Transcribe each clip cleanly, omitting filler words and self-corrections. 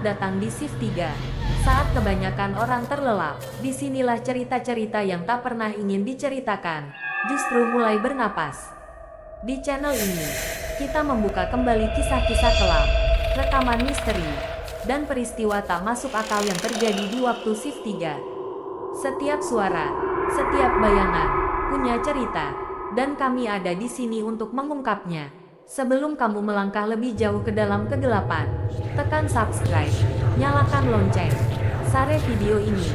datang di shift 3. Saat kebanyakan orang terlelap, disinilah cerita-cerita yang tak pernah ingin diceritakan justru mulai bernapas. Di channel ini, kita membuka kembali kisah-kisah kelam, rekaman misteri, dan peristiwa tak masuk akal yang terjadi di waktu shift 3. Setiap suara, setiap bayangan, punya cerita, dan kami ada di sini untuk mengungkapnya. Sebelum kamu melangkah lebih jauh ke dalam kegelapan, tekan subscribe, nyalakan lonceng, share video ini,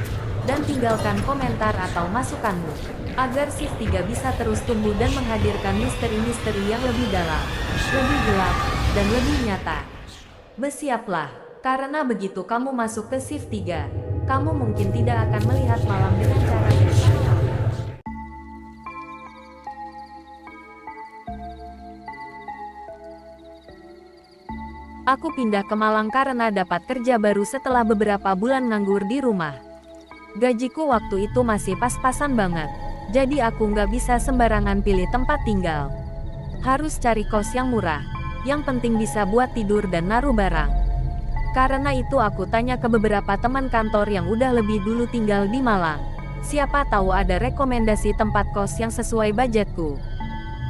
dan tinggalkan komentar atau masukanmu, agar shift 3 bisa terus tumbuh dan menghadirkan misteri-misteri yang lebih dalam, lebih gelap, dan lebih nyata. Bersiaplah, karena begitu kamu masuk ke shift 3, kamu mungkin tidak akan melihat malam dengan cara yang sama. Aku pindah ke Malang karena dapat kerja baru setelah beberapa bulan nganggur di rumah. Gajiku waktu itu masih pas-pasan banget, jadi aku nggak bisa sembarangan pilih tempat tinggal. Harus cari kos yang murah, yang penting bisa buat tidur dan naruh barang. Karena itu aku tanya ke beberapa teman kantor yang udah lebih dulu tinggal di Malang. Siapa tahu ada rekomendasi tempat kos yang sesuai budgetku.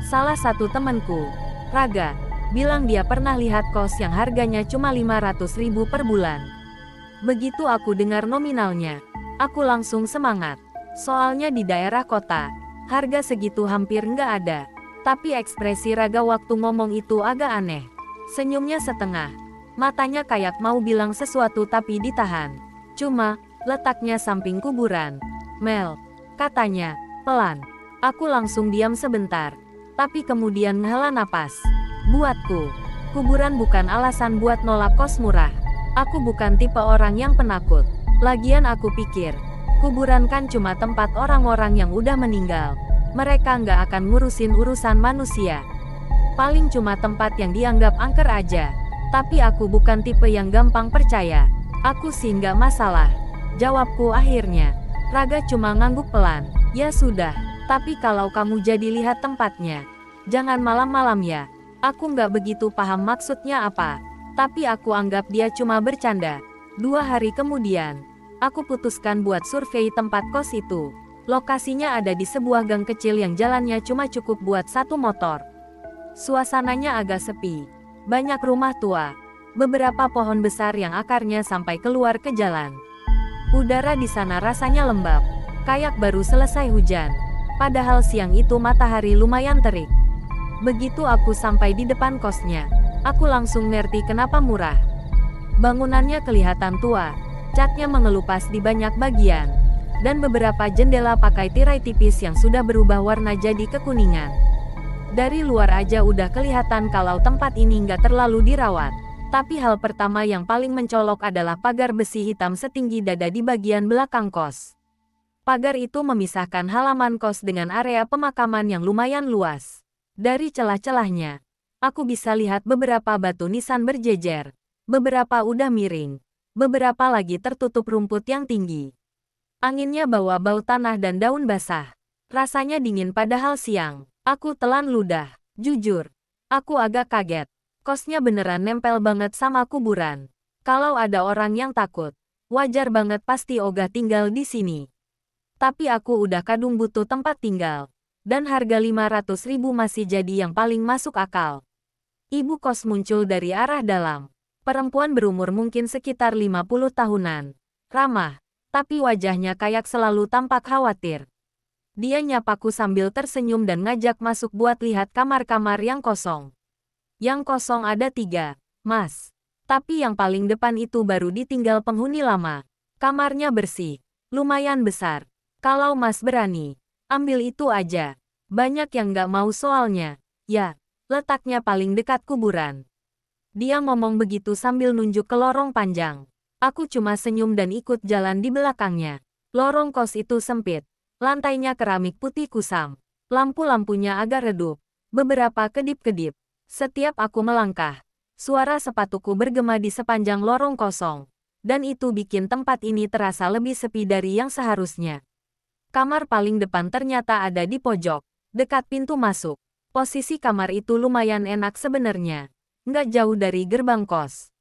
Salah satu temanku, Raga, bilang dia pernah lihat kos yang harganya cuma 500.000 per bulan. Begitu aku dengar nominalnya, aku langsung semangat. Soalnya di daerah kota, harga segitu hampir nggak ada. Tapi ekspresi Raga waktu ngomong itu agak aneh. Senyumnya setengah, matanya kayak mau bilang sesuatu tapi ditahan. Cuma, letaknya samping kuburan. Mel, katanya, pelan. Aku langsung diam sebentar, tapi kemudian menghela napas. Buatku, kuburan bukan alasan buat nolak kos murah. Aku bukan tipe orang yang penakut. Lagian aku pikir, kuburan kan cuma tempat orang-orang yang udah meninggal. Mereka nggak akan ngurusin urusan manusia. Paling cuma tempat yang dianggap angker aja. Tapi aku bukan tipe yang gampang percaya. Aku sih nggak masalah, jawabku akhirnya. Raga cuma ngangguk pelan. Ya sudah, tapi kalau kamu jadi lihat tempatnya, jangan malam-malam ya. Aku nggak begitu paham maksudnya apa, tapi aku anggap dia cuma bercanda. 2 hari kemudian, aku putuskan buat survei tempat kos itu. Lokasinya ada di sebuah gang kecil yang jalannya cuma cukup buat 1 motor. Suasananya agak sepi, banyak rumah tua, beberapa pohon besar yang akarnya sampai keluar ke jalan. Udara di sana rasanya lembab, kayak baru selesai hujan, padahal siang itu matahari lumayan terik. Begitu aku sampai di depan kosnya, aku langsung ngerti kenapa murah. Bangunannya kelihatan tua, catnya mengelupas di banyak bagian, dan beberapa jendela pakai tirai tipis yang sudah berubah warna jadi kekuningan. Dari luar aja udah kelihatan kalau tempat ini nggak terlalu dirawat. Tapi hal pertama yang paling mencolok adalah pagar besi hitam setinggi dada di bagian belakang kos. Pagar itu memisahkan halaman kos dengan area pemakaman yang lumayan luas. Dari celah-celahnya, aku bisa lihat beberapa batu nisan berjejer. Beberapa udah miring, beberapa lagi tertutup rumput yang tinggi. Anginnya bawa bau tanah dan daun basah. Rasanya dingin padahal siang. Aku telan ludah. Jujur, aku agak kaget. Kosnya beneran nempel banget sama kuburan. Kalau ada orang yang takut, wajar banget pasti ogah tinggal di sini. Tapi aku udah kadung butuh tempat tinggal. Dan harga 500.000 masih jadi yang paling masuk akal. Ibu kos muncul dari arah dalam. Perempuan berumur mungkin sekitar 50 tahunan. Ramah, tapi wajahnya kayak selalu tampak khawatir. Dia nyapaku sambil tersenyum dan ngajak masuk buat lihat kamar-kamar yang kosong. Yang kosong ada 3, Mas. Tapi yang paling depan itu baru ditinggal penghuni lama. Kamarnya bersih, lumayan besar. Kalau Mas berani, ambil itu aja. Banyak yang nggak mau soalnya. Ya, letaknya paling dekat kuburan. Dia ngomong begitu sambil nunjuk ke lorong panjang. Aku cuma senyum dan ikut jalan di belakangnya. Lorong kos itu sempit. Lantainya keramik putih kusam. Lampu-lampunya agak redup. Beberapa kedip-kedip. Setiap aku melangkah, suara sepatuku bergema di sepanjang lorong kosong. Dan itu bikin tempat ini terasa lebih sepi dari yang seharusnya. Kamar paling depan ternyata ada di pojok, dekat pintu masuk. Posisi kamar itu lumayan enak sebenarnya. Nggak jauh dari gerbang kos.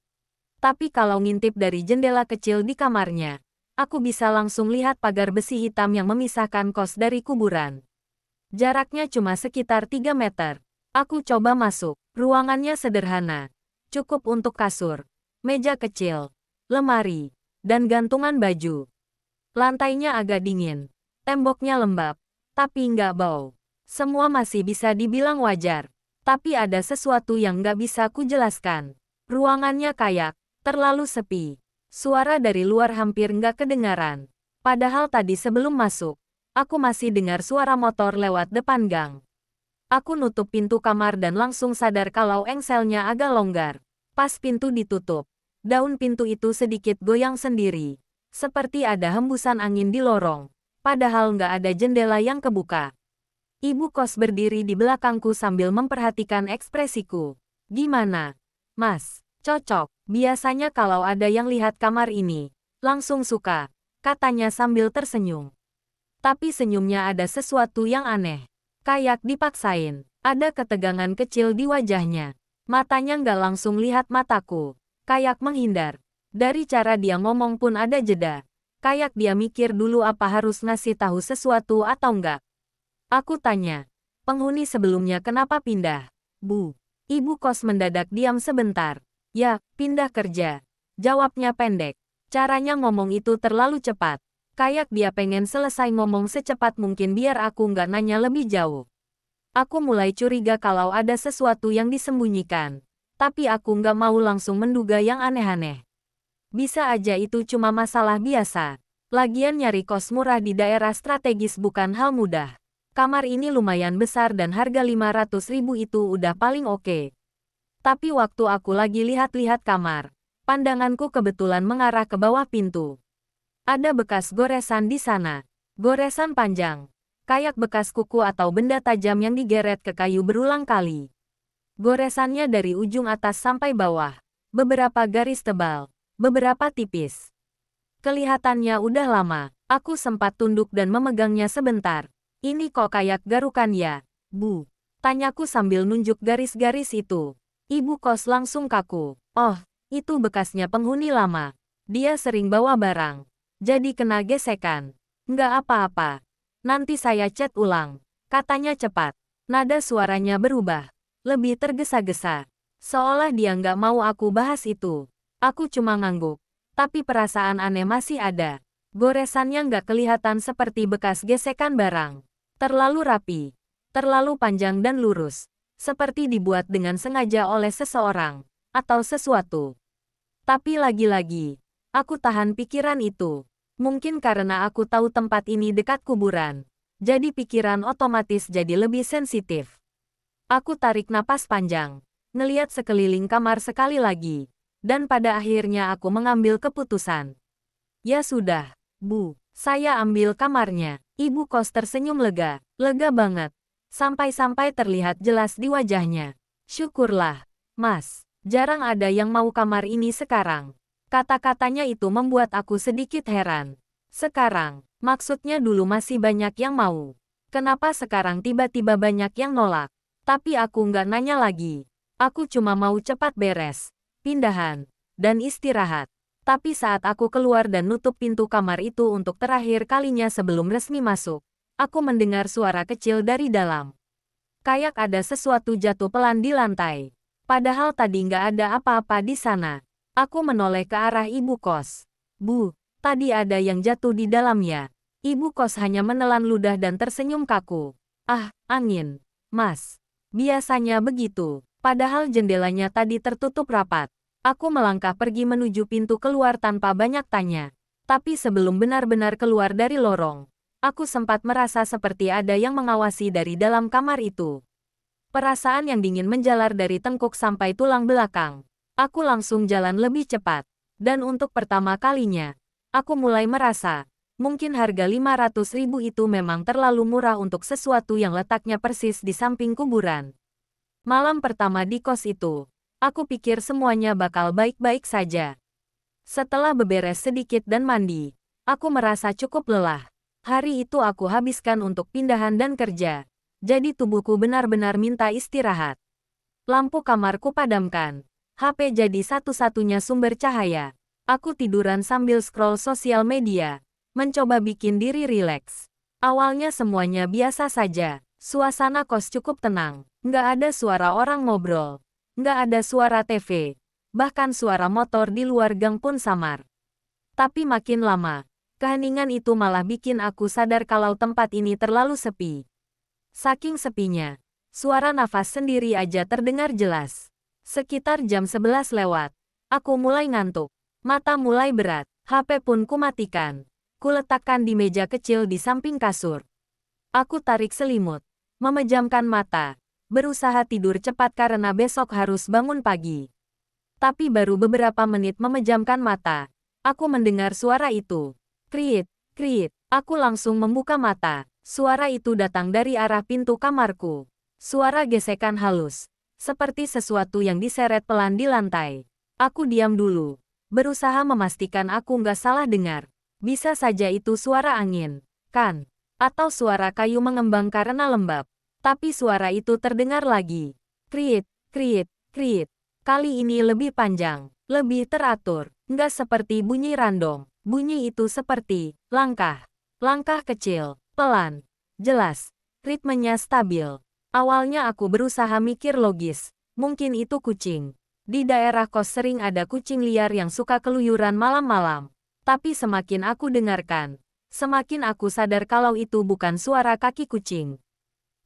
Tapi kalau ngintip dari jendela kecil di kamarnya, aku bisa langsung lihat pagar besi hitam yang memisahkan kos dari kuburan. Jaraknya cuma sekitar 3 meter. Aku coba masuk. Ruangannya sederhana. Cukup untuk kasur, meja kecil, lemari, dan gantungan baju. Lantainya agak dingin. Temboknya lembab, tapi nggak bau. Semua masih bisa dibilang wajar. Tapi ada sesuatu yang nggak bisa kujelaskan. Ruangannya kayak terlalu sepi. Suara dari luar hampir nggak kedengaran. Padahal tadi sebelum masuk, aku masih dengar suara motor lewat depan gang. Aku nutup pintu kamar dan langsung sadar kalau engselnya agak longgar. Pas pintu ditutup, daun pintu itu sedikit goyang sendiri. Seperti ada hembusan angin di lorong. Padahal nggak ada jendela yang kebuka. Ibu kos berdiri di belakangku sambil memperhatikan ekspresiku. Gimana, Mas? Cocok. Biasanya kalau ada yang lihat kamar ini, langsung suka, katanya sambil tersenyum. Tapi senyumnya ada sesuatu yang aneh. Kayak dipaksain. Ada ketegangan kecil di wajahnya. Matanya nggak langsung lihat mataku. Kayak menghindar. Dari cara dia ngomong pun ada jeda. Kayak dia mikir dulu apa harus ngasih tahu sesuatu atau enggak. Aku tanya, penghuni sebelumnya kenapa pindah? Bu. Ibu kos mendadak diam sebentar. Ya, pindah kerja. Jawabnya pendek. Caranya ngomong itu terlalu cepat. Kayak dia pengen selesai ngomong secepat mungkin biar aku nggak nanya lebih jauh. Aku mulai curiga kalau ada sesuatu yang disembunyikan. Tapi aku nggak mau langsung menduga yang aneh-aneh. Bisa aja itu cuma masalah biasa. Lagian nyari kos murah di daerah strategis bukan hal mudah. Kamar ini lumayan besar dan harga 500.000 itu udah paling oke. Tapi waktu aku lagi lihat-lihat kamar, pandanganku kebetulan mengarah ke bawah pintu. Ada bekas goresan di sana. Goresan panjang. Kayak bekas kuku atau benda tajam yang digeret ke kayu berulang kali. Goresannya dari ujung atas sampai bawah. Beberapa garis tebal, beberapa tipis. Kelihatannya udah lama. Aku sempat tunduk dan memegangnya sebentar. Ini kok kayak garukan ya, Bu? Tanyaku sambil nunjuk garis-garis itu. Ibu kos langsung kaku. Oh, itu bekasnya penghuni lama. Dia sering bawa barang. Jadi kena gesekan. Nggak apa-apa. Nanti saya cat ulang. Katanya cepat. Nada suaranya berubah. Lebih tergesa-gesa. Seolah dia nggak mau aku bahas itu. Aku cuma ngangguk. Tapi perasaan aneh masih ada. Goresannya nggak kelihatan seperti bekas gesekan barang. Terlalu rapi. Terlalu panjang dan lurus. Seperti dibuat dengan sengaja oleh seseorang. Atau sesuatu. Tapi lagi-lagi, aku tahan pikiran itu. Mungkin karena aku tahu tempat ini dekat kuburan. Jadi pikiran otomatis jadi lebih sensitif. Aku tarik napas panjang. Ngeliat sekeliling kamar sekali lagi. Dan pada akhirnya aku mengambil keputusan. Ya sudah, Bu. Saya ambil kamarnya. Ibu kos tersenyum lega. Lega banget. Sampai-sampai terlihat jelas di wajahnya. Syukurlah, Mas. Jarang ada yang mau kamar ini sekarang. Kata-katanya itu membuat aku sedikit heran. Sekarang, maksudnya dulu masih banyak yang mau. Kenapa sekarang tiba-tiba banyak yang nolak? Tapi aku nggak nanya lagi. Aku cuma mau cepat beres, pindahan, dan istirahat. Tapi saat aku keluar dan nutup pintu kamar itu untuk terakhir kalinya sebelum resmi masuk, aku mendengar suara kecil dari dalam. Kayak ada sesuatu jatuh pelan di lantai. Padahal tadi nggak ada apa-apa di sana. Aku menoleh ke arah ibu kos. Bu, tadi ada yang jatuh di dalamnya. Ibu kos hanya menelan ludah dan tersenyum kaku. Ah, angin. Mas. Biasanya begitu. Padahal jendelanya tadi tertutup rapat. Aku melangkah pergi menuju pintu keluar tanpa banyak tanya. Tapi sebelum benar-benar keluar dari lorong, aku sempat merasa seperti ada yang mengawasi dari dalam kamar itu. Perasaan yang dingin menjalar dari tengkuk sampai tulang belakang. Aku langsung jalan lebih cepat. Dan untuk pertama kalinya, aku mulai merasa, mungkin harga 500.000 itu memang terlalu murah untuk sesuatu yang letaknya persis di samping kuburan. Malam pertama di kos itu, aku pikir semuanya bakal baik-baik saja. Setelah beberes sedikit dan mandi, aku merasa cukup lelah. Hari itu aku habiskan untuk pindahan dan kerja. Jadi tubuhku benar-benar minta istirahat. Lampu kamarku padamkan. HP jadi satu-satunya sumber cahaya. Aku tiduran sambil scroll sosial media, mencoba bikin diri rileks. Awalnya semuanya biasa saja. Suasana kos cukup tenang. Nggak ada suara orang ngobrol. Nggak ada suara TV. Bahkan suara motor di luar gang pun samar. Tapi makin lama, keheningan itu malah bikin aku sadar kalau tempat ini terlalu sepi. Saking sepinya, suara nafas sendiri aja terdengar jelas. Sekitar jam 11 lewat, aku mulai ngantuk. Mata mulai berat, HP pun kumatikan. Kuletakkan di meja kecil di samping kasur. Aku tarik selimut, memejamkan mata, berusaha tidur cepat karena besok harus bangun pagi. Tapi baru beberapa menit memejamkan mata, aku mendengar suara itu. Kriit, kriit. Aku langsung membuka mata. Suara itu datang dari arah pintu kamarku. Suara gesekan halus, seperti sesuatu yang diseret pelan di lantai. Aku diam dulu, berusaha memastikan aku nggak salah dengar. Bisa saja itu suara angin, kan? Atau suara kayu mengembang karena lembab. Tapi suara itu terdengar lagi. Kriit, kriit, kriit. Kali ini lebih panjang, lebih teratur. Nggak seperti bunyi random. Bunyi itu seperti langkah. Langkah kecil, pelan, jelas. Ritmenya stabil. Awalnya aku berusaha mikir logis. Mungkin itu kucing. Di daerah kos sering ada kucing liar yang suka keluyuran malam-malam. Tapi semakin aku dengarkan, semakin aku sadar kalau itu bukan suara kaki kucing.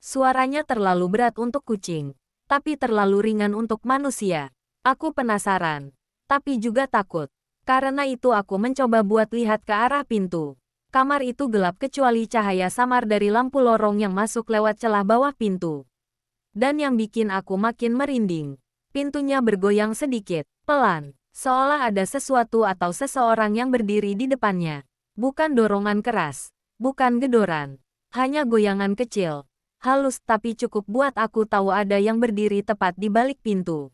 Suaranya terlalu berat untuk kucing, tapi terlalu ringan untuk manusia. Aku penasaran, tapi juga takut. Karena itu aku mencoba buat lihat ke arah pintu. Kamar itu gelap kecuali cahaya samar dari lampu lorong yang masuk lewat celah bawah pintu. Dan yang bikin aku makin merinding, pintunya bergoyang sedikit, pelan. Seolah ada sesuatu atau seseorang yang berdiri di depannya. Bukan dorongan keras, bukan gedoran, hanya goyangan kecil, halus tapi cukup buat aku tahu ada yang berdiri tepat di balik pintu.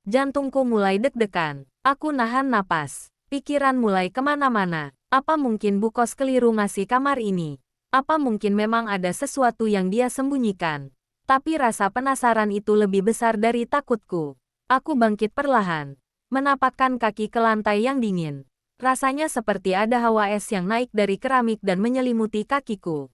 Jantungku mulai deg-degan, aku nahan napas, pikiran mulai kemana-mana. Apa mungkin Bu Kos keliru ngasih kamar ini? Apa mungkin memang ada sesuatu yang dia sembunyikan? Tapi rasa penasaran itu lebih besar dari takutku. Aku bangkit perlahan, menapakkan kaki ke lantai yang dingin. Rasanya seperti ada hawa es yang naik dari keramik dan menyelimuti kakiku.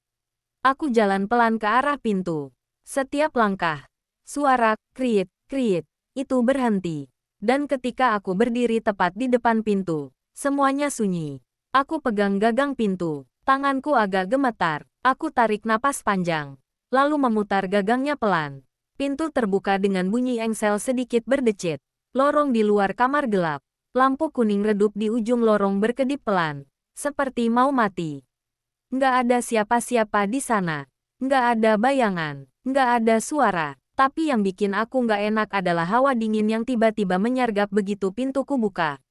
Aku jalan pelan ke arah pintu. Setiap langkah, suara kriit, kriit, itu berhenti. Dan ketika aku berdiri tepat di depan pintu, semuanya sunyi. Aku pegang gagang pintu. Tanganku agak gemetar. Aku tarik napas panjang, lalu memutar gagangnya pelan. Pintu terbuka dengan bunyi engsel sedikit berdecit. Lorong di luar kamar gelap. Lampu kuning redup di ujung lorong berkedip pelan, seperti mau mati. Nggak ada siapa-siapa di sana. Nggak ada bayangan. Nggak ada suara. Tapi yang bikin aku nggak enak adalah hawa dingin yang tiba-tiba menyergap begitu pintuku buka.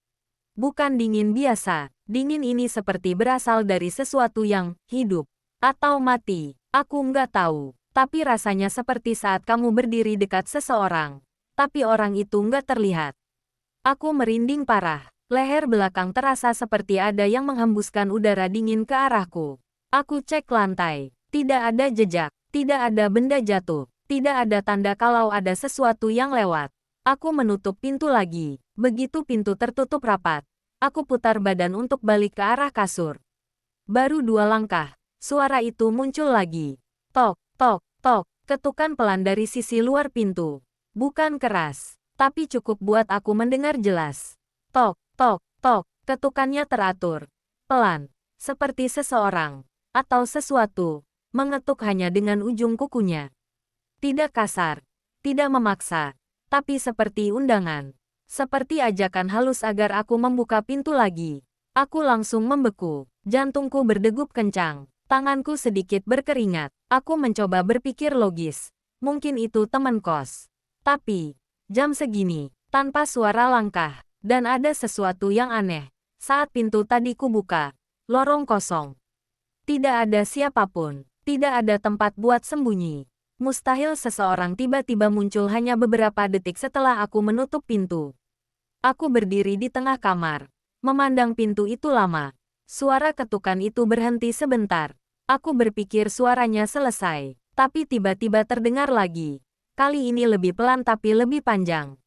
Bukan dingin biasa. Dingin ini seperti berasal dari sesuatu yang hidup atau mati. Aku nggak tahu. Tapi rasanya seperti saat kamu berdiri dekat seseorang. Tapi orang itu nggak terlihat. Aku merinding parah. Leher belakang terasa seperti ada yang menghembuskan udara dingin ke arahku. Aku cek lantai. Tidak ada jejak. Tidak ada benda jatuh. Tidak ada tanda kalau ada sesuatu yang lewat. Aku menutup pintu lagi. Begitu pintu tertutup rapat, aku putar badan untuk balik ke arah kasur. Baru 2 langkah, suara itu muncul lagi. Tok, tok, tok. Ketukan pelan dari sisi luar pintu. Bukan keras, tapi cukup buat aku mendengar jelas. Tok, tok, tok. Ketukannya teratur, pelan, seperti seseorang atau sesuatu mengetuk hanya dengan ujung kukunya. Tidak kasar, tidak memaksa, tapi seperti undangan. Seperti ajakan halus agar aku membuka pintu lagi. Aku langsung membeku, jantungku berdegup kencang, tanganku sedikit berkeringat. Aku mencoba berpikir logis. Mungkin itu teman kos. Tapi, jam segini, tanpa suara langkah, dan ada sesuatu yang aneh. Saat pintu tadi kubuka, lorong kosong. Tidak ada siapapun, tidak ada tempat buat sembunyi. Mustahil seseorang tiba-tiba muncul hanya beberapa detik setelah aku menutup pintu. Aku berdiri di tengah kamar, memandang pintu itu lama. Suara ketukan itu berhenti sebentar. Aku berpikir suaranya selesai, tapi tiba-tiba terdengar lagi. Kali ini lebih pelan tapi lebih panjang.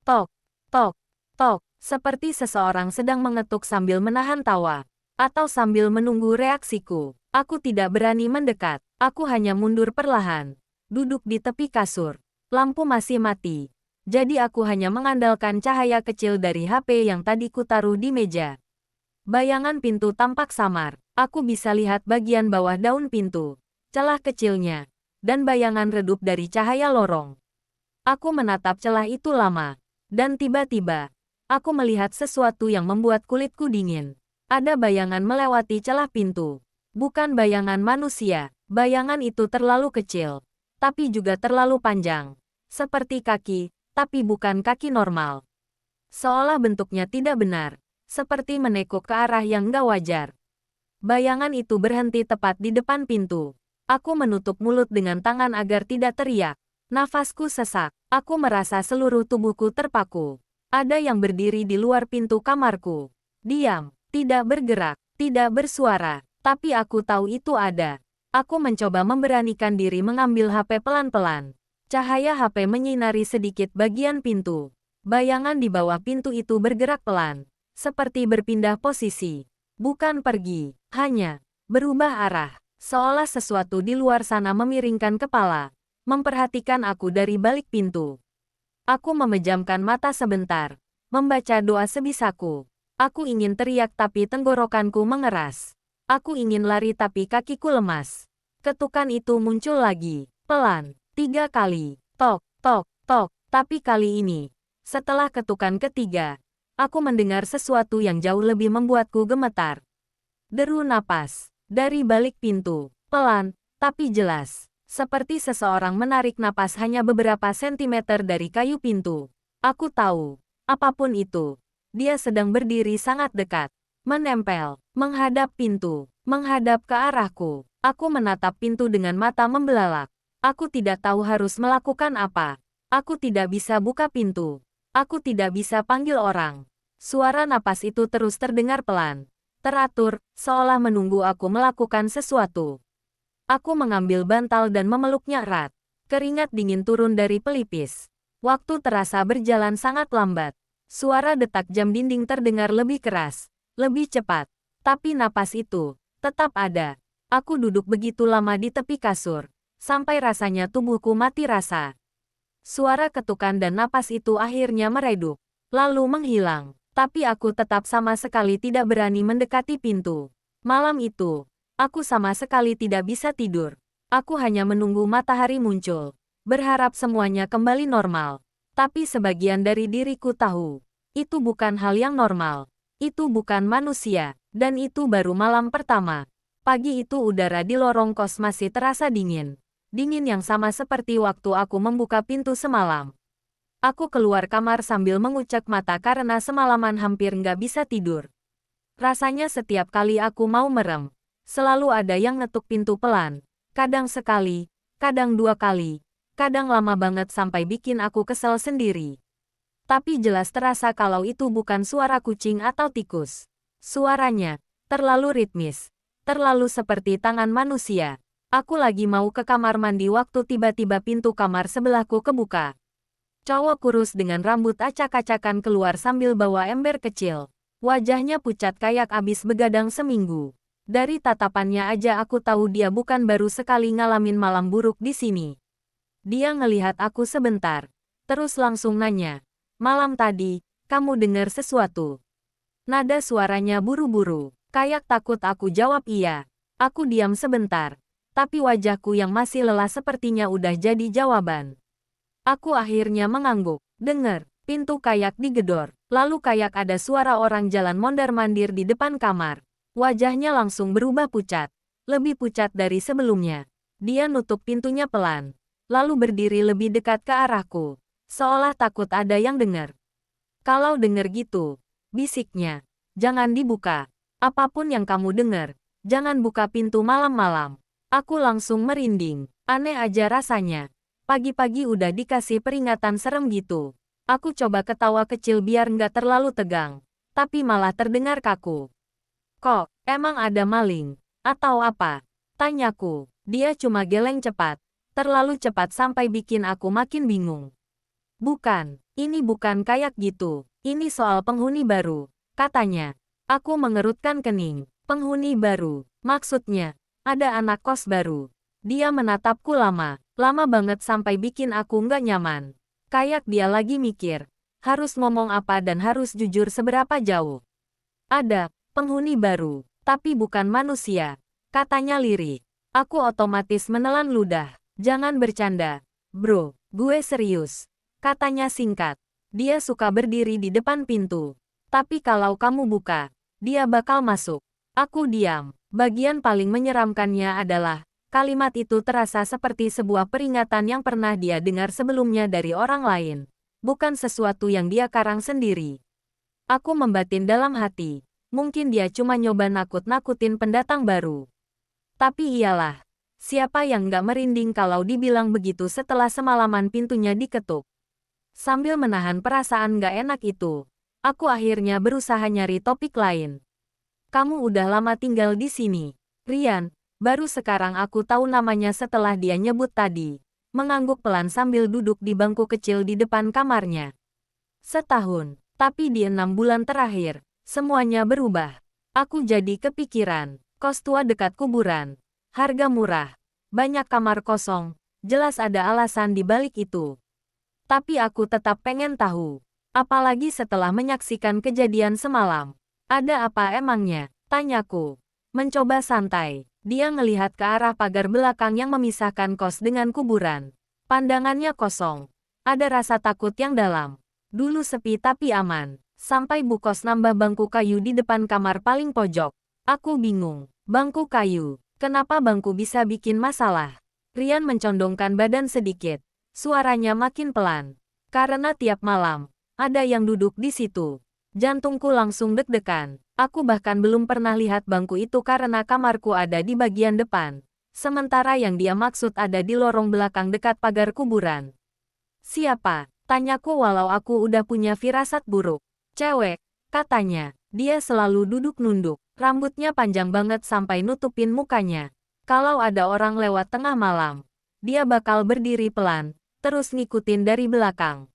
Tok, Tok, tok, seperti seseorang sedang mengetuk sambil menahan tawa. Atau sambil menunggu reaksiku. Aku tidak berani mendekat. Aku hanya mundur perlahan. Duduk di tepi kasur. Lampu masih mati. Jadi aku hanya mengandalkan cahaya kecil dari HP yang tadi kutaruh di meja. Bayangan pintu tampak samar. Aku bisa lihat bagian bawah daun pintu, celah kecilnya, dan bayangan redup dari cahaya lorong. Aku menatap celah itu lama, dan tiba-tiba, aku melihat sesuatu yang membuat kulitku dingin. Ada bayangan melewati celah pintu. Bukan bayangan manusia. Bayangan itu terlalu kecil, tapi juga terlalu panjang. Seperti kaki, tapi bukan kaki normal. Seolah bentuknya tidak benar, seperti menekuk ke arah yang nggak wajar. Bayangan itu berhenti tepat di depan pintu. Aku menutup mulut dengan tangan agar tidak teriak. Nafasku sesak. Aku merasa seluruh tubuhku terpaku. Ada yang berdiri di luar pintu kamarku. Diam, tidak bergerak, tidak bersuara. Tapi aku tahu itu ada. Aku mencoba memberanikan diri mengambil HP pelan-pelan. Cahaya HP menyinari sedikit bagian pintu. Bayangan di bawah pintu itu bergerak pelan. Seperti berpindah posisi. Bukan pergi, hanya berubah arah. Seolah sesuatu di luar sana memiringkan kepala. Memperhatikan aku dari balik pintu. Aku memejamkan mata sebentar. Membaca doa sebisaku. Aku ingin teriak tapi tenggorokanku mengeras. Aku ingin lari tapi kakiku lemas. Ketukan itu muncul lagi. Pelan. 3 kali. Tok, tok, tok. Tapi kali ini, setelah ketukan ketiga, aku mendengar sesuatu yang jauh lebih membuatku gemetar. Deru napas. Dari balik pintu. Pelan, tapi jelas. Seperti seseorang menarik napas hanya beberapa sentimeter dari kayu pintu. Aku tahu. Apapun itu. Dia sedang berdiri sangat dekat. Menempel. Menghadap pintu. Menghadap ke arahku. Aku menatap pintu dengan mata membelalak. Aku tidak tahu harus melakukan apa. Aku tidak bisa buka pintu. Aku tidak bisa panggil orang. Suara napas itu terus terdengar pelan. Teratur, seolah menunggu aku melakukan sesuatu. Aku mengambil bantal dan memeluknya erat. Keringat dingin turun dari pelipis. Waktu terasa berjalan sangat lambat. Suara detak jam dinding terdengar lebih keras, lebih cepat. Tapi napas itu tetap ada. Aku duduk begitu lama di tepi kasur, sampai rasanya tubuhku mati rasa. Suara ketukan dan napas itu akhirnya meredup, lalu menghilang. Tapi aku tetap sama sekali tidak berani mendekati pintu. Malam itu, aku sama sekali tidak bisa tidur. Aku hanya menunggu matahari muncul, berharap semuanya kembali normal. Tapi sebagian dari diriku tahu, itu bukan hal yang normal. Itu bukan manusia, dan itu baru malam pertama. Pagi itu udara di lorong kos masih terasa dingin. Dingin yang sama seperti waktu aku membuka pintu semalam. Aku keluar kamar sambil mengucek mata karena semalaman hampir nggak bisa tidur. Rasanya setiap kali aku mau merem, selalu ada yang ngetuk pintu pelan. Kadang sekali, kadang 2 kali, kadang lama banget sampai bikin aku kesel sendiri. Tapi jelas terasa kalau itu bukan suara kucing atau tikus. Suaranya terlalu ritmis, terlalu seperti tangan manusia. Aku lagi mau ke kamar mandi waktu tiba-tiba pintu kamar sebelahku kebuka. Cowok kurus dengan rambut acak-acakan keluar sambil bawa ember kecil. Wajahnya pucat kayak abis begadang seminggu. Dari tatapannya aja aku tahu dia bukan baru sekali ngalamin malam buruk di sini. Dia ngelihat aku sebentar, terus langsung nanya, "Malam tadi, kamu dengar sesuatu?" Nada suaranya buru-buru, kayak takut aku jawab iya. Aku diam sebentar, tapi wajahku yang masih lelah sepertinya udah jadi jawaban. Aku akhirnya mengangguk. Dengar, pintu kayak digedor. Lalu kayak ada suara orang jalan mondar-mandir di depan kamar. Wajahnya langsung berubah pucat. Lebih pucat dari sebelumnya. Dia nutup pintunya pelan. Lalu berdiri lebih dekat ke arahku. Seolah takut ada yang dengar. "Kalau dengar gitu," bisiknya, "jangan dibuka. Apapun yang kamu dengar, jangan buka pintu malam-malam." Aku langsung merinding. Aneh aja rasanya. Pagi-pagi udah dikasih peringatan serem gitu. Aku coba ketawa kecil biar nggak terlalu tegang. Tapi malah terdengar kaku. "Kok, emang ada maling? Atau apa?" tanyaku. Dia cuma geleng cepat. Terlalu cepat sampai bikin aku makin bingung. Bukan, ini bukan kayak gitu. Ini soal penghuni baru, katanya. Aku mengerutkan kening. Penghuni baru, maksudnya, ada anak kos baru. Dia menatapku lama banget sampai bikin aku nggak nyaman. Kayak dia lagi mikir, harus ngomong apa dan harus jujur seberapa jauh. Ada penghuni baru, tapi bukan manusia, katanya lirik. Aku otomatis menelan ludah. Jangan bercanda, bro, gue serius, katanya singkat. Dia suka berdiri di depan pintu. Tapi kalau kamu buka, dia bakal masuk. Aku diam. Bagian paling menyeramkannya adalah, kalimat itu terasa seperti sebuah peringatan yang pernah dia dengar sebelumnya dari orang lain. Bukan sesuatu yang dia karang sendiri. Aku membatin dalam hati. Mungkin dia cuma nyoba nakut-nakutin pendatang baru. Tapi iyalah, siapa yang nggak merinding kalau dibilang begitu setelah semalaman pintunya diketuk. Sambil menahan perasaan nggak enak itu, aku akhirnya berusaha nyari topik lain. Kamu udah lama tinggal di sini, Rian. Baru sekarang aku tahu namanya setelah dia nyebut tadi. Mengangguk pelan sambil duduk di bangku kecil di depan kamarnya. Setahun, tapi di 6 bulan terakhir, semuanya berubah. Aku jadi kepikiran, kos tua dekat kuburan, harga murah, banyak kamar kosong, jelas ada alasan di balik itu. Tapi aku tetap pengen tahu, apalagi setelah menyaksikan kejadian semalam. Ada apa emangnya? Tanyaku. Mencoba santai, dia ngelihat ke arah pagar belakang yang memisahkan kos dengan kuburan. Pandangannya kosong. Ada rasa takut yang dalam. Dulu sepi tapi aman. Sampai Bu Kos nambah bangku kayu di depan kamar paling pojok. Aku bingung. Bangku kayu. Kenapa bangku bisa bikin masalah? Rian mencondongkan badan sedikit. Suaranya makin pelan. Karena tiap malam, ada yang duduk di situ. Jantungku langsung deg-degan. Aku bahkan belum pernah lihat bangku itu karena kamarku ada di bagian depan. Sementara yang dia maksud ada di lorong belakang dekat pagar kuburan. Siapa? Tanyaku walau aku udah punya firasat buruk. Cewek, katanya. Dia selalu duduk nunduk. Rambutnya panjang banget sampai nutupin mukanya. Kalau ada orang lewat tengah malam, dia bakal berdiri pelan, terus ngikutin dari belakang.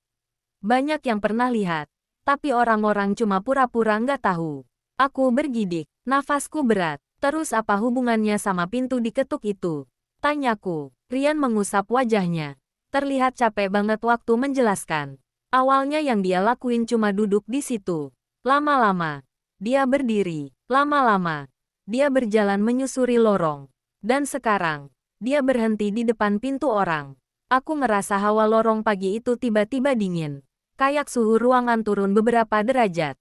Banyak yang pernah lihat, tapi orang-orang cuma pura-pura nggak tahu. Aku bergidik, nafasku berat. Terus apa hubungannya sama pintu diketuk itu? Tanyaku. Rian mengusap wajahnya. Terlihat capek banget waktu menjelaskan. Awalnya yang dia lakuin cuma duduk di situ. Lama-lama, dia berdiri. Lama-lama, dia berjalan menyusuri lorong. Dan sekarang, dia berhenti di depan pintu orang. Aku ngerasa hawa lorong pagi itu tiba-tiba dingin. Kayak suhu ruangan turun beberapa derajat.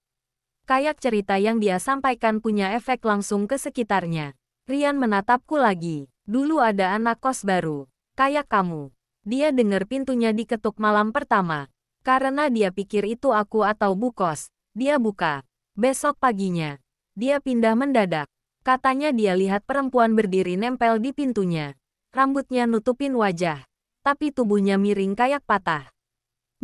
Kayak cerita yang dia sampaikan punya efek langsung ke sekitarnya. Rian menatapku lagi. Dulu ada anak kos baru. Kayak kamu. Dia dengar pintunya diketuk malam pertama. Karena dia pikir itu aku atau Bu Kos. Dia buka. Besok paginya, dia pindah mendadak. Katanya dia lihat perempuan berdiri nempel di pintunya. Rambutnya nutupin wajah. Tapi tubuhnya miring kayak patah.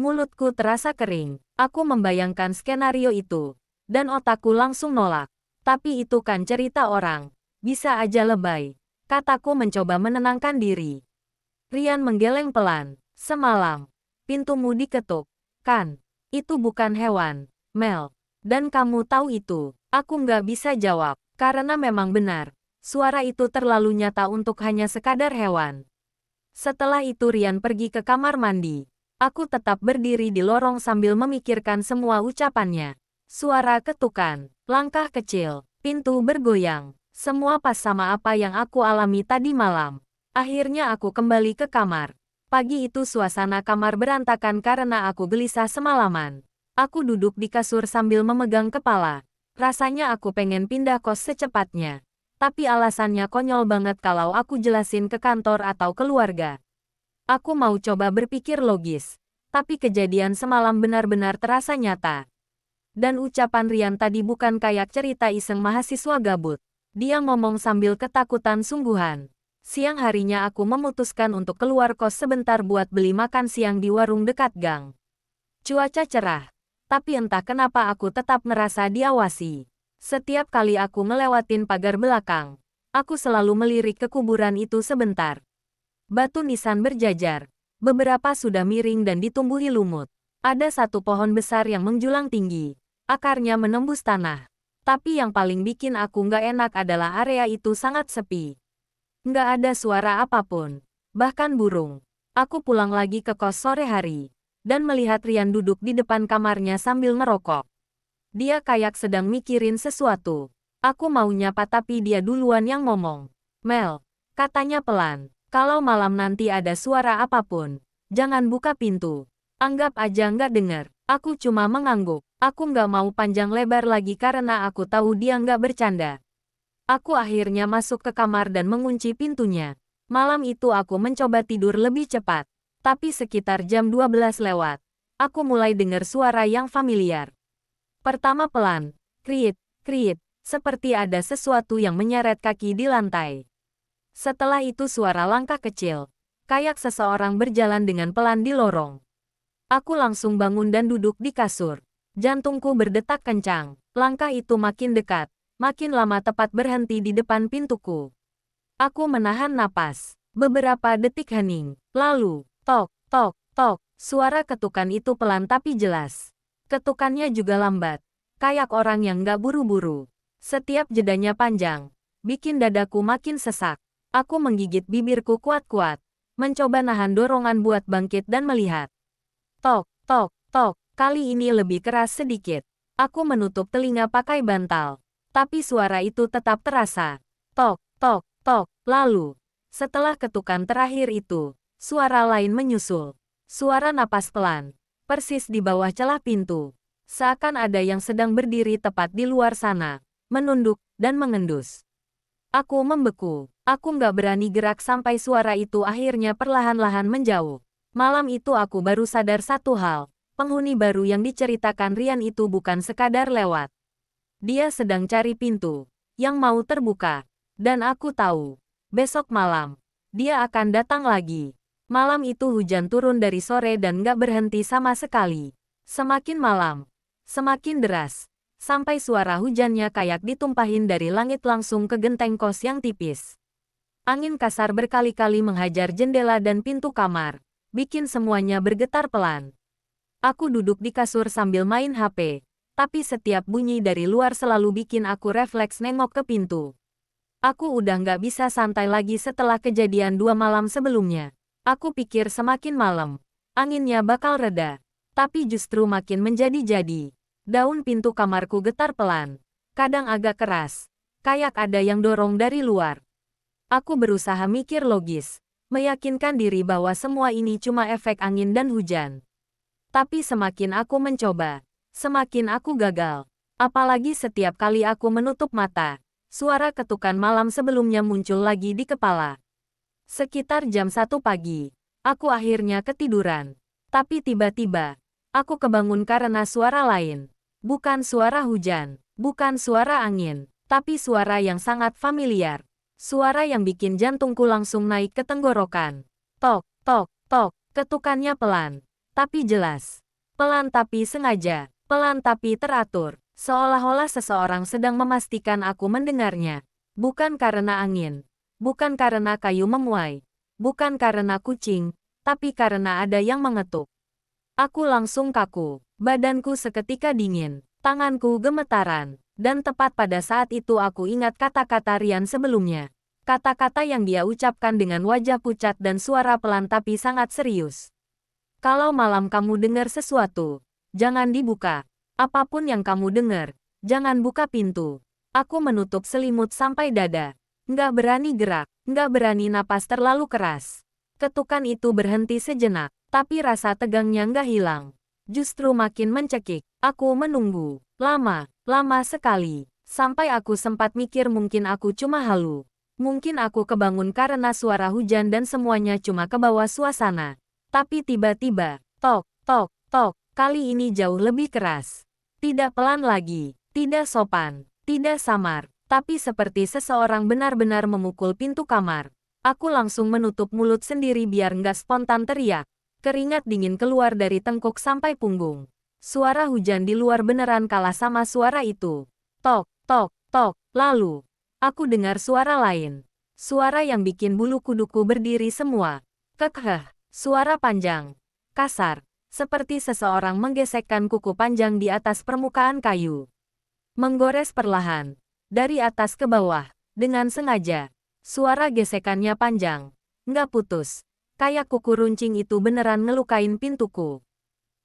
Mulutku terasa kering. Aku membayangkan skenario itu. Dan otakku langsung nolak. Tapi itu kan cerita orang. Bisa aja lebay. Kataku mencoba menenangkan diri. Rian menggeleng pelan. Semalam, pintumu diketuk. Kan? Itu bukan hewan, Mel. Dan kamu tahu itu. Aku nggak bisa jawab. Karena memang benar. Suara itu terlalu nyata untuk hanya sekadar hewan. Setelah itu Rian pergi ke kamar mandi. Aku tetap berdiri di lorong sambil memikirkan semua ucapannya. Suara ketukan, langkah kecil, pintu bergoyang. Semua pas sama apa yang aku alami tadi malam. Akhirnya aku kembali ke kamar. Pagi itu suasana kamar berantakan karena aku gelisah semalaman. Aku duduk di kasur sambil memegang kepala. Rasanya aku pengen pindah kos secepatnya. Tapi alasannya konyol banget kalau aku jelasin ke kantor atau keluarga. Aku mau coba berpikir logis, tapi kejadian semalam benar-benar terasa nyata. Dan ucapan Rian tadi bukan kayak cerita iseng mahasiswa gabut. Dia ngomong sambil ketakutan sungguhan. Siang harinya aku memutuskan untuk keluar kos sebentar buat beli makan siang di warung dekat gang. Cuaca cerah, tapi entah kenapa aku tetap merasa diawasi. Setiap kali aku ngelewatin pagar belakang, aku selalu melirik ke kuburan itu sebentar. Batu nisan berjajar, Beberapa sudah miring dan ditumbuhi lumut. Ada satu pohon besar yang menjulang tinggi. Akarnya menembus tanah. Tapi yang paling bikin aku nggak enak adalah area itu sangat sepi. Nggak ada suara apapun. Bahkan burung. Aku pulang lagi ke kos sore hari. Dan melihat Rian duduk di depan kamarnya sambil ngerokok. Dia kayak sedang mikirin sesuatu. Aku mau nyapa tapi dia duluan yang ngomong. Mel, katanya pelan. Kalau malam nanti ada suara apapun, jangan buka pintu. Anggap aja nggak dengar. Aku cuma mengangguk. Aku nggak mau panjang lebar lagi karena aku tahu dia nggak bercanda. Aku akhirnya masuk ke kamar dan mengunci pintunya. Malam itu aku mencoba tidur lebih cepat. Tapi sekitar jam 12 lewat, aku mulai dengar suara yang familiar. Pertama pelan, kriit, kriit, seperti ada sesuatu yang menyeret kaki di lantai. Setelah itu suara langkah kecil, kayak seseorang berjalan dengan pelan di lorong. Aku langsung bangun dan duduk di kasur. Jantungku berdetak kencang. Langkah itu makin dekat, makin lama tepat berhenti di depan pintuku. Aku menahan napas. Beberapa detik hening. Lalu, tok, tok, tok, suara ketukan itu pelan tapi jelas. Ketukannya juga lambat, kayak orang yang nggak buru-buru. Setiap jedanya panjang, bikin dadaku makin sesak. Aku menggigit bibirku kuat-kuat, mencoba nahan dorongan buat bangkit dan melihat. Tok, tok, tok, kali ini lebih keras sedikit. Aku menutup telinga pakai bantal, tapi suara itu tetap terasa. Tok, tok, tok, lalu, setelah ketukan terakhir itu, suara lain menyusul. Suara napas pelan, persis di bawah celah pintu. Seakan ada yang sedang berdiri tepat di luar sana, menunduk dan mengendus. Aku membeku. Aku nggak berani gerak sampai suara itu akhirnya perlahan-lahan menjauh. Malam itu aku baru sadar satu hal. Penghuni baru yang diceritakan Rian itu bukan sekadar lewat. Dia sedang cari pintu yang mau terbuka. Dan aku tahu, besok malam, dia akan datang lagi. Malam itu hujan turun dari sore dan nggak berhenti sama sekali. Semakin malam, semakin deras. Sampai suara hujannya kayak ditumpahin dari langit langsung ke genteng kos yang tipis. Angin kasar berkali-kali menghajar jendela dan pintu kamar, bikin semuanya bergetar pelan. Aku duduk di kasur sambil main HP, tapi setiap bunyi dari luar selalu bikin aku refleks nengok ke pintu. Aku udah nggak bisa santai lagi setelah kejadian 2 malam sebelumnya. Aku pikir semakin malam, anginnya bakal reda, tapi justru makin menjadi-jadi. Daun pintu kamarku getar pelan, kadang agak keras, kayak ada yang dorong dari luar. Aku berusaha mikir logis, meyakinkan diri bahwa semua ini cuma efek angin dan hujan. Tapi semakin aku mencoba, semakin aku gagal. Apalagi setiap kali aku menutup mata, suara ketukan malam sebelumnya muncul lagi di kepala. Sekitar jam 1 pagi, aku akhirnya ketiduran. Tapi tiba-tiba, aku kebangun karena suara lain. Bukan suara hujan, bukan suara angin, tapi suara yang sangat familiar. Suara yang bikin jantungku langsung naik ke tenggorokan. Tok, tok, tok, ketukannya pelan, tapi jelas. Pelan tapi sengaja, pelan tapi teratur. Seolah-olah seseorang sedang memastikan aku mendengarnya. Bukan karena angin, bukan karena kayu memuai, bukan karena kucing, tapi karena ada yang mengetuk. Aku langsung kaku, badanku seketika dingin, tanganku gemetaran. Dan tepat pada saat itu aku ingat kata-kata Rian sebelumnya. Kata-kata yang dia ucapkan dengan wajah pucat dan suara pelan tapi sangat serius. Kalau malam kamu dengar sesuatu, jangan dibuka. Apapun yang kamu dengar, jangan buka pintu. Aku menutup selimut sampai dada. Nggak berani gerak, nggak berani napas terlalu keras. Ketukan itu berhenti sejenak, tapi rasa tegangnya nggak hilang. Justru makin mencekik. Aku menunggu. Lama sekali. Sampai aku sempat mikir mungkin aku cuma halu. Mungkin aku kebangun karena suara hujan dan semuanya cuma kebawa suasana. Tapi tiba-tiba, tok, tok, tok, kali ini jauh lebih keras. Tidak pelan lagi, tidak sopan, tidak samar, tapi seperti seseorang benar-benar memukul pintu kamar. Aku langsung menutup mulut sendiri biar nggak spontan teriak. Keringat dingin keluar dari tengkuk sampai punggung. Suara hujan di luar beneran kalah sama suara itu. Tok, tok, tok. Lalu, aku dengar suara lain. Suara yang bikin bulu kuduku berdiri semua. Kekeh. Suara panjang, kasar, seperti seseorang menggesekkan kuku panjang di atas permukaan kayu. Menggores perlahan, dari atas ke bawah, dengan sengaja. Suara gesekannya panjang, nggak putus. Kayak kuku runcing itu beneran ngelukain pintuku.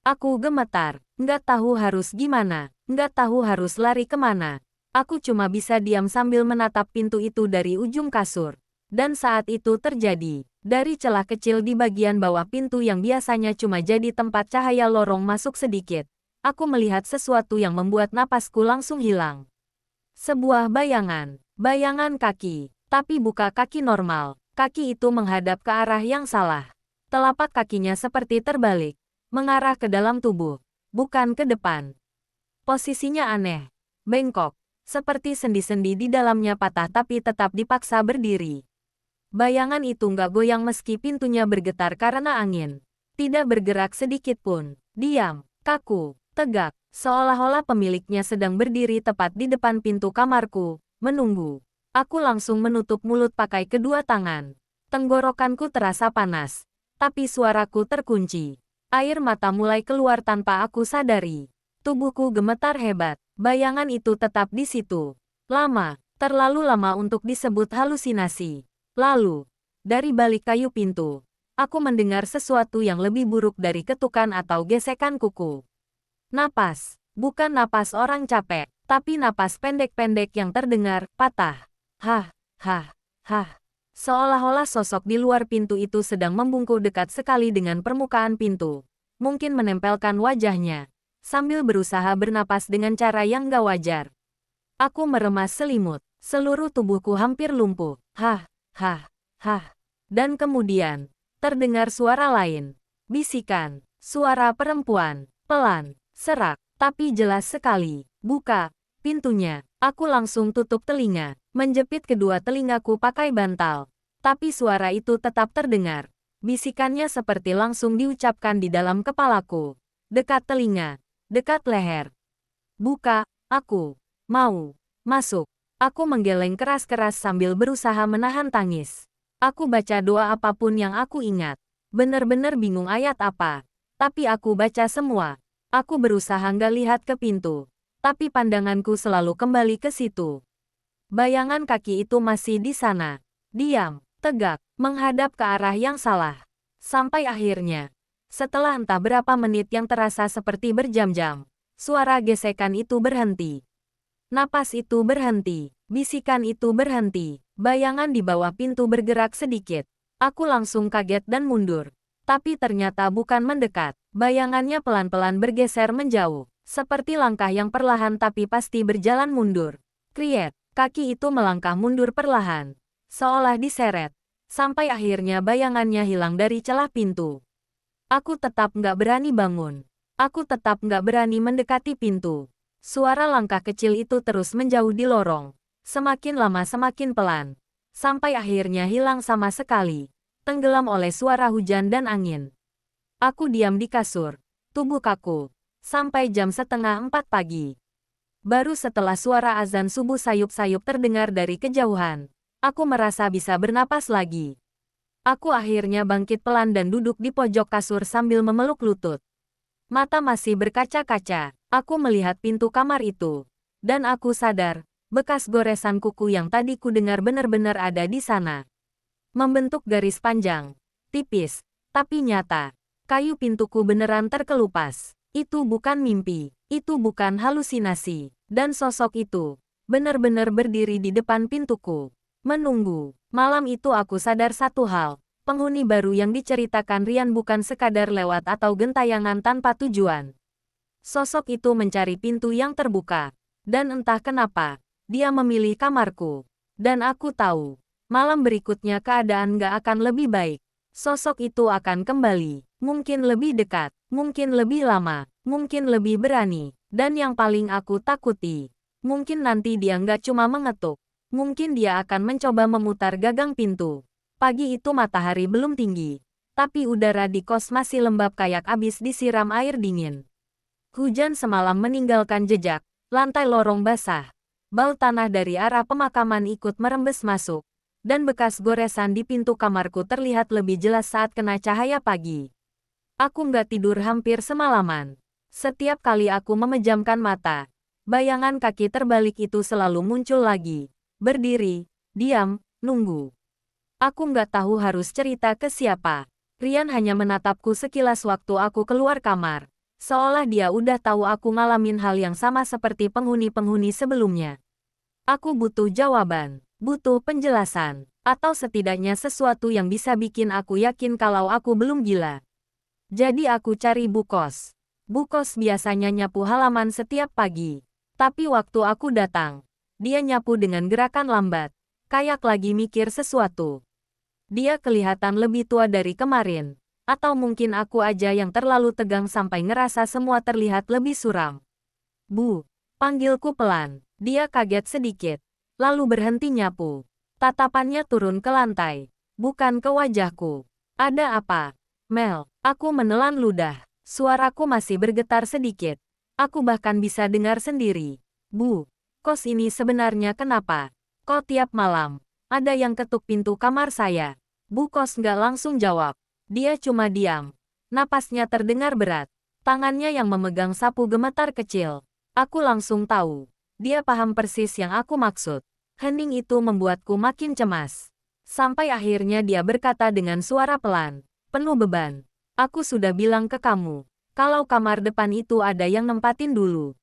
Aku gemetar, nggak tahu harus gimana, nggak tahu harus lari kemana. Aku cuma bisa diam sambil menatap pintu itu dari ujung kasur. Dan saat itu terjadi, dari celah kecil di bagian bawah pintu yang biasanya cuma jadi tempat cahaya lorong masuk sedikit, aku melihat sesuatu yang membuat napasku langsung hilang. Sebuah bayangan, bayangan kaki, tapi bukan kaki normal. Kaki itu menghadap ke arah yang salah. Telapak kakinya seperti terbalik, mengarah ke dalam tubuh, bukan ke depan. Posisinya aneh, bengkok, seperti sendi-sendi di dalamnya patah tapi tetap dipaksa berdiri. Bayangan itu nggak goyang meski pintunya bergetar karena angin. Tidak bergerak sedikit pun, diam, kaku, tegak, seolah-olah pemiliknya sedang berdiri tepat di depan pintu kamarku, menunggu. Aku langsung menutup mulut pakai kedua tangan. Tenggorokanku terasa panas, tapi suaraku terkunci. Air mata mulai keluar tanpa aku sadari. Tubuhku gemetar hebat. Bayangan itu tetap di situ. Lama, terlalu lama untuk disebut halusinasi. Lalu, dari balik kayu pintu, aku mendengar sesuatu yang lebih buruk dari ketukan atau gesekan kuku. Napas, bukan napas orang capek, tapi napas pendek-pendek yang terdengar patah. Hah, hah, hah. Seolah-olah sosok di luar pintu itu sedang membungkuk dekat sekali dengan permukaan pintu. Mungkin menempelkan wajahnya, sambil berusaha bernapas dengan cara yang gak wajar. Aku meremas selimut, seluruh tubuhku hampir lumpuh. Hah, hah, hah. Dan kemudian, terdengar suara lain. Bisikan, suara perempuan, pelan, serak, tapi jelas sekali. Buka pintunya. Aku langsung tutup telinga, menjepit kedua telingaku pakai bantal. Tapi suara itu tetap terdengar. Bisikannya seperti langsung diucapkan di dalam kepalaku. Dekat telinga, dekat leher. Buka, aku mau masuk. Aku menggeleng keras-keras sambil berusaha menahan tangis. Aku baca doa apapun yang aku ingat. Bener-bener bingung ayat apa. Tapi aku baca semua. Aku berusaha nggak lihat ke pintu. Tapi pandanganku selalu kembali ke situ. Bayangan kaki itu masih di sana. Diam, tegak, menghadap ke arah yang salah. Sampai akhirnya, setelah entah berapa menit yang terasa seperti berjam-jam, suara gesekan itu berhenti. Napas itu berhenti. Bisikan itu berhenti. Bayangan di bawah pintu bergerak sedikit. Aku langsung kaget dan mundur. Tapi ternyata bukan mendekat. Bayangannya pelan-pelan bergeser menjauh. Seperti langkah yang perlahan tapi pasti berjalan mundur. Kriet, kaki itu melangkah mundur perlahan. Seolah diseret. Sampai akhirnya bayangannya hilang dari celah pintu. Aku tetap nggak berani bangun. Aku tetap nggak berani mendekati pintu. Suara langkah kecil itu terus menjauh di lorong. Semakin lama semakin pelan. Sampai akhirnya hilang sama sekali. Tenggelam oleh suara hujan dan angin. Aku diam di kasur. Tubuh kaku. Sampai jam 3:30 pagi. Baru setelah suara azan subuh sayup-sayup terdengar dari kejauhan, aku merasa bisa bernapas lagi. Aku akhirnya bangkit pelan dan duduk di pojok kasur sambil memeluk lutut. Mata masih berkaca-kaca. Aku melihat pintu kamar itu. Dan aku sadar, bekas goresan kuku yang tadi ku dengar benar-benar ada di sana. Membentuk garis panjang, tipis, tapi nyata. Kayu pintuku beneran terkelupas. Itu bukan mimpi, itu bukan halusinasi. Dan sosok itu benar-benar berdiri di depan pintuku, menunggu. Malam itu aku sadar satu hal, penghuni baru yang diceritakan Rian bukan sekadar lewat atau gentayangan tanpa tujuan. Sosok itu mencari pintu yang terbuka. Dan entah kenapa, dia memilih kamarku. Dan aku tahu, malam berikutnya keadaan gak akan lebih baik. Sosok itu akan kembali, mungkin lebih dekat, mungkin lebih lama, mungkin lebih berani, dan yang paling aku takuti, mungkin nanti dia nggak cuma mengetuk, mungkin dia akan mencoba memutar gagang pintu. Pagi itu matahari belum tinggi, tapi udara di kos masih lembab kayak abis disiram air dingin. Hujan semalam meninggalkan jejak, lantai lorong basah, bau tanah dari arah pemakaman ikut merembes masuk. Dan bekas goresan di pintu kamarku terlihat lebih jelas saat kena cahaya pagi. Aku nggak tidur hampir semalaman. Setiap kali aku memejamkan mata, bayangan kaki terbalik itu selalu muncul lagi. Berdiri, diam, nunggu. Aku nggak tahu harus cerita ke siapa. Rian hanya menatapku sekilas waktu aku keluar kamar. Seolah dia udah tahu aku ngalamin hal yang sama seperti penghuni-penghuni sebelumnya. Aku butuh jawaban, butuh penjelasan, atau setidaknya sesuatu yang bisa bikin aku yakin kalau aku belum gila. Jadi aku cari Bu Kos. Bu Kos biasanya nyapu halaman setiap pagi. Tapi waktu aku datang, dia nyapu dengan gerakan lambat, kayak lagi mikir sesuatu. Dia kelihatan lebih tua dari kemarin. Atau mungkin aku aja yang terlalu tegang sampai ngerasa semua terlihat lebih suram. Bu, panggilku pelan. Dia kaget sedikit, lalu berhenti nyapu. Tatapannya turun ke lantai, bukan ke wajahku. Ada apa? Mel, aku menelan ludah. Suaraku masih bergetar sedikit. Aku bahkan bisa dengar sendiri. Bu, kos ini sebenarnya kenapa? Kok tiap malam ada yang ketuk pintu kamar saya? Bu Kos nggak langsung jawab. Dia cuma diam. Napasnya terdengar berat. Tangannya yang memegang sapu gemetar kecil. Aku langsung tahu. Dia paham persis yang aku maksud. Hening itu membuatku makin cemas. Sampai akhirnya dia berkata dengan suara pelan, penuh beban. Aku sudah bilang ke kamu, kalau kamar depan itu ada yang nempatin dulu.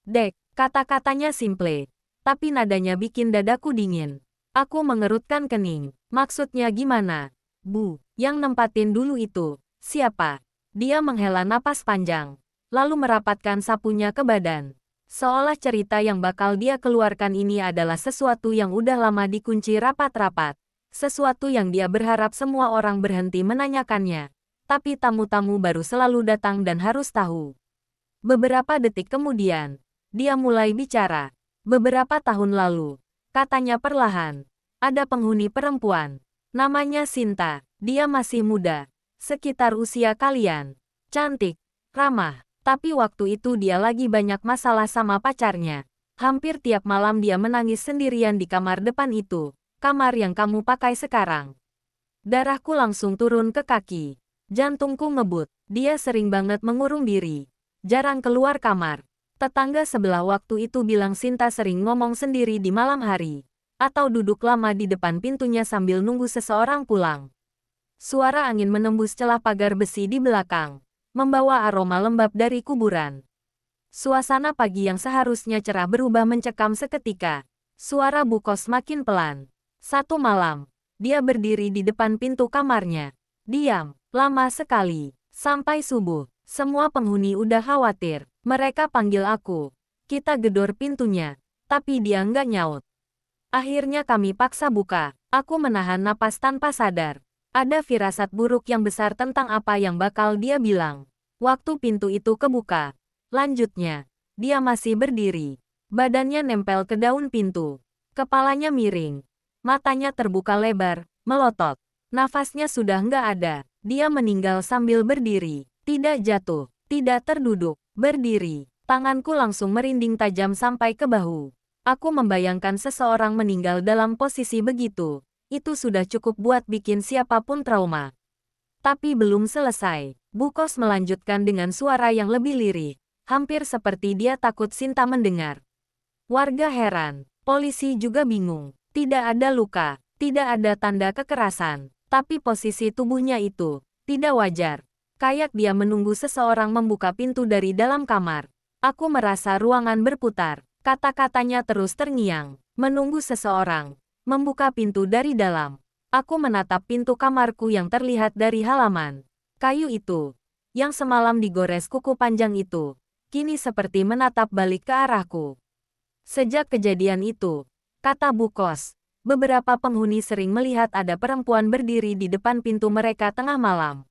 Dek, kata-katanya simple. Tapi nadanya bikin dadaku dingin. Aku mengerutkan kening. Maksudnya gimana? Bu, yang nempatin dulu itu, siapa? Dia menghela napas panjang, lalu merapatkan sapunya ke badan. Seolah cerita yang bakal dia keluarkan ini adalah sesuatu yang udah lama dikunci rapat-rapat. Sesuatu yang dia berharap semua orang berhenti menanyakannya. Tapi tamu-tamu baru selalu datang dan harus tahu. Beberapa detik kemudian, dia mulai bicara. Beberapa tahun lalu, katanya perlahan, ada penghuni perempuan. Namanya Sinta. Dia masih muda, sekitar usia kalian. Cantik, ramah. Tapi waktu itu dia lagi banyak masalah sama pacarnya. Hampir tiap malam dia menangis sendirian di kamar depan itu. Kamar yang kamu pakai sekarang. Darahku langsung turun ke kaki. Jantungku ngebut. Dia sering banget mengurung diri. Jarang keluar kamar. Tetangga sebelah waktu itu bilang Sinta sering ngomong sendiri di malam hari. Atau duduk lama di depan pintunya sambil nunggu seseorang pulang. Suara angin menembus celah pagar besi di belakang, membawa aroma lembab dari kuburan. Suasana pagi yang seharusnya cerah berubah mencekam seketika. Suara Bu Kos makin pelan. Satu malam, dia berdiri di depan pintu kamarnya. Diam, lama sekali, sampai subuh. Semua penghuni udah khawatir. Mereka panggil aku. Kita gedor pintunya, tapi dia nggak nyaut. Akhirnya kami paksa buka. Aku menahan napas tanpa sadar. Ada firasat buruk yang besar tentang apa yang bakal dia bilang. Waktu pintu itu kebuka. Lanjutnya, dia masih berdiri. Badannya nempel ke daun pintu. Kepalanya miring. Matanya terbuka lebar, melotot. Nafasnya sudah nggak ada. Dia meninggal sambil berdiri. Tidak jatuh, tidak terduduk, berdiri. Tanganku langsung merinding tajam sampai ke bahu. Aku membayangkan seseorang meninggal dalam posisi begitu. Itu sudah cukup buat bikin siapapun trauma. Tapi belum selesai. Bu Kos melanjutkan dengan suara yang lebih lirih. Hampir seperti dia takut Sinta mendengar. Warga heran. Polisi juga bingung. Tidak ada luka. Tidak ada tanda kekerasan. Tapi posisi tubuhnya itu tidak wajar. Kayak dia menunggu seseorang membuka pintu dari dalam kamar. Aku merasa ruangan berputar. Kata-katanya terus terngiang. Menunggu seseorang. Membuka pintu dari dalam. Aku menatap pintu kamarku yang terlihat dari halaman. Kayu itu, yang semalam digores kuku panjang itu, kini seperti menatap balik ke arahku. Sejak kejadian itu, kata Bu Kos, beberapa penghuni sering melihat ada perempuan berdiri di depan pintu mereka tengah malam.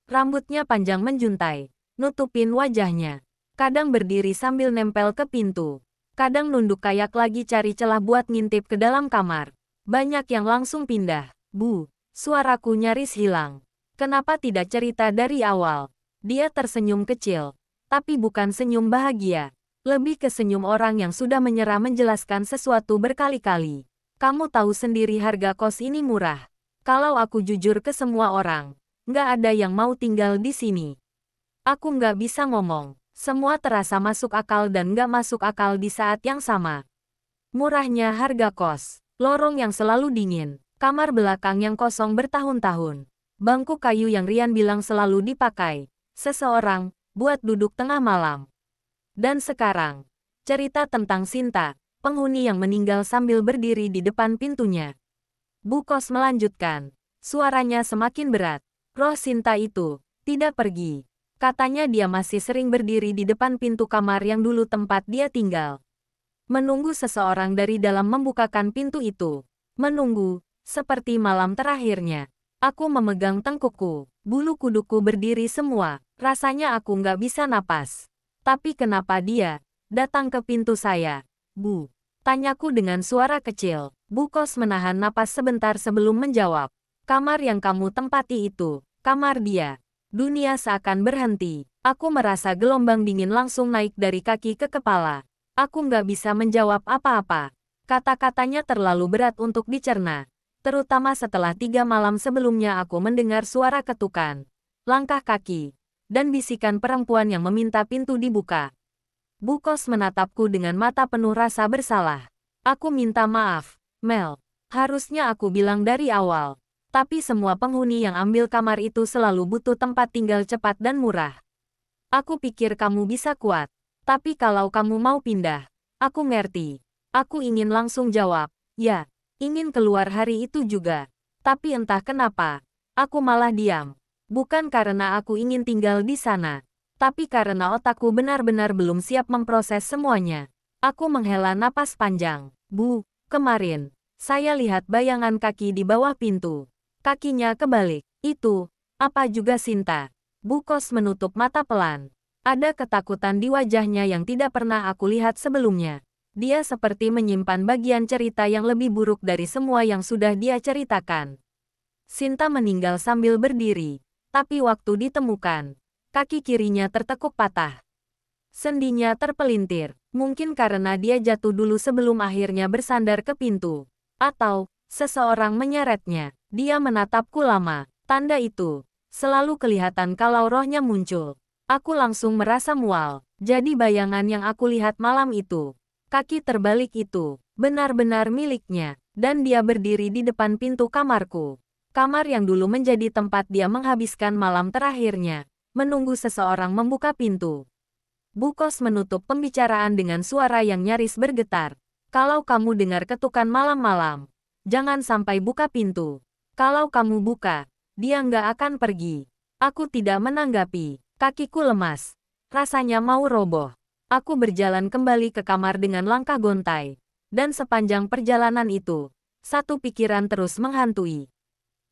Rambutnya panjang menjuntai, nutupin wajahnya. Kadang berdiri sambil nempel ke pintu. Kadang nunduk kayak lagi cari celah buat ngintip ke dalam kamar. Banyak yang langsung pindah. Bu, suaraku nyaris hilang. Kenapa tidak cerita dari awal? Dia tersenyum kecil. Tapi bukan senyum bahagia. Lebih ke senyum orang yang sudah menyerah menjelaskan sesuatu berkali-kali. Kamu tahu sendiri harga kos ini murah. Kalau aku jujur ke semua orang, nggak ada yang mau tinggal di sini. Aku nggak bisa ngomong. Semua terasa masuk akal dan nggak masuk akal di saat yang sama. Murahnya harga kos, lorong yang selalu dingin, kamar belakang yang kosong bertahun-tahun, bangku kayu yang Rian bilang selalu dipakai seseorang buat duduk tengah malam. Dan sekarang, cerita tentang Sinta, penghuni yang meninggal sambil berdiri di depan pintunya. Bu Kos melanjutkan, suaranya semakin berat. Roh Sinta itu tidak pergi. Katanya dia masih sering berdiri di depan pintu kamar yang dulu tempat dia tinggal. Menunggu seseorang dari dalam membukakan pintu itu. Menunggu, seperti malam terakhirnya. Aku memegang tengkukku, bulu kuduku berdiri semua. Rasanya aku nggak bisa napas. Tapi kenapa dia datang ke pintu saya? Bu, tanyaku dengan suara kecil. Bu Kos menahan napas sebentar sebelum menjawab. Kamar yang kamu tempati itu, kamar dia. Dunia seakan berhenti. Aku merasa gelombang dingin langsung naik dari kaki ke kepala. Aku nggak bisa menjawab apa-apa. Kata-katanya terlalu berat untuk dicerna. Terutama setelah 3 malam sebelumnya aku mendengar suara ketukan, langkah kaki, dan bisikan perempuan yang meminta pintu dibuka. Bu Kos menatapku dengan mata penuh rasa bersalah. Aku minta maaf, Mel. Harusnya aku bilang dari awal. Tapi semua penghuni yang ambil kamar itu selalu butuh tempat tinggal cepat dan murah. Aku pikir kamu bisa kuat. Tapi kalau kamu mau pindah, aku ngerti. Aku ingin langsung jawab, ya, ingin keluar hari itu juga. Tapi entah kenapa, aku malah diam. Bukan karena aku ingin tinggal di sana, tapi karena otakku benar-benar belum siap memproses semuanya. Aku menghela napas panjang. Bu, kemarin, saya lihat bayangan kaki di bawah pintu. Kakinya kebalik. Itu, apa juga Sinta? Bu Kos menutup mata pelan. Ada ketakutan di wajahnya yang tidak pernah aku lihat sebelumnya. Dia seperti menyimpan bagian cerita yang lebih buruk dari semua yang sudah dia ceritakan. Sinta meninggal sambil berdiri, tapi waktu ditemukan, kaki kirinya tertekuk patah. Sendinya terpelintir, mungkin karena dia jatuh dulu sebelum akhirnya bersandar ke pintu. Atau, seseorang menyeretnya. Dia menatapku lama. Tanda itu selalu kelihatan kalau rohnya muncul. Aku langsung merasa mual. Jadi bayangan yang aku lihat malam itu, kaki terbalik itu, benar-benar miliknya. Dan dia berdiri di depan pintu kamarku. Kamar yang dulu menjadi tempat dia menghabiskan malam terakhirnya. Menunggu seseorang membuka pintu. Bu Kos menutup pembicaraan dengan suara yang nyaris bergetar. Kalau kamu dengar ketukan malam-malam, jangan sampai buka pintu. Kalau kamu buka, dia nggak akan pergi. Aku tidak menanggapi. Kakiku lemas. Rasanya mau roboh. Aku berjalan kembali ke kamar dengan langkah gontai. Dan sepanjang perjalanan itu, satu pikiran terus menghantui.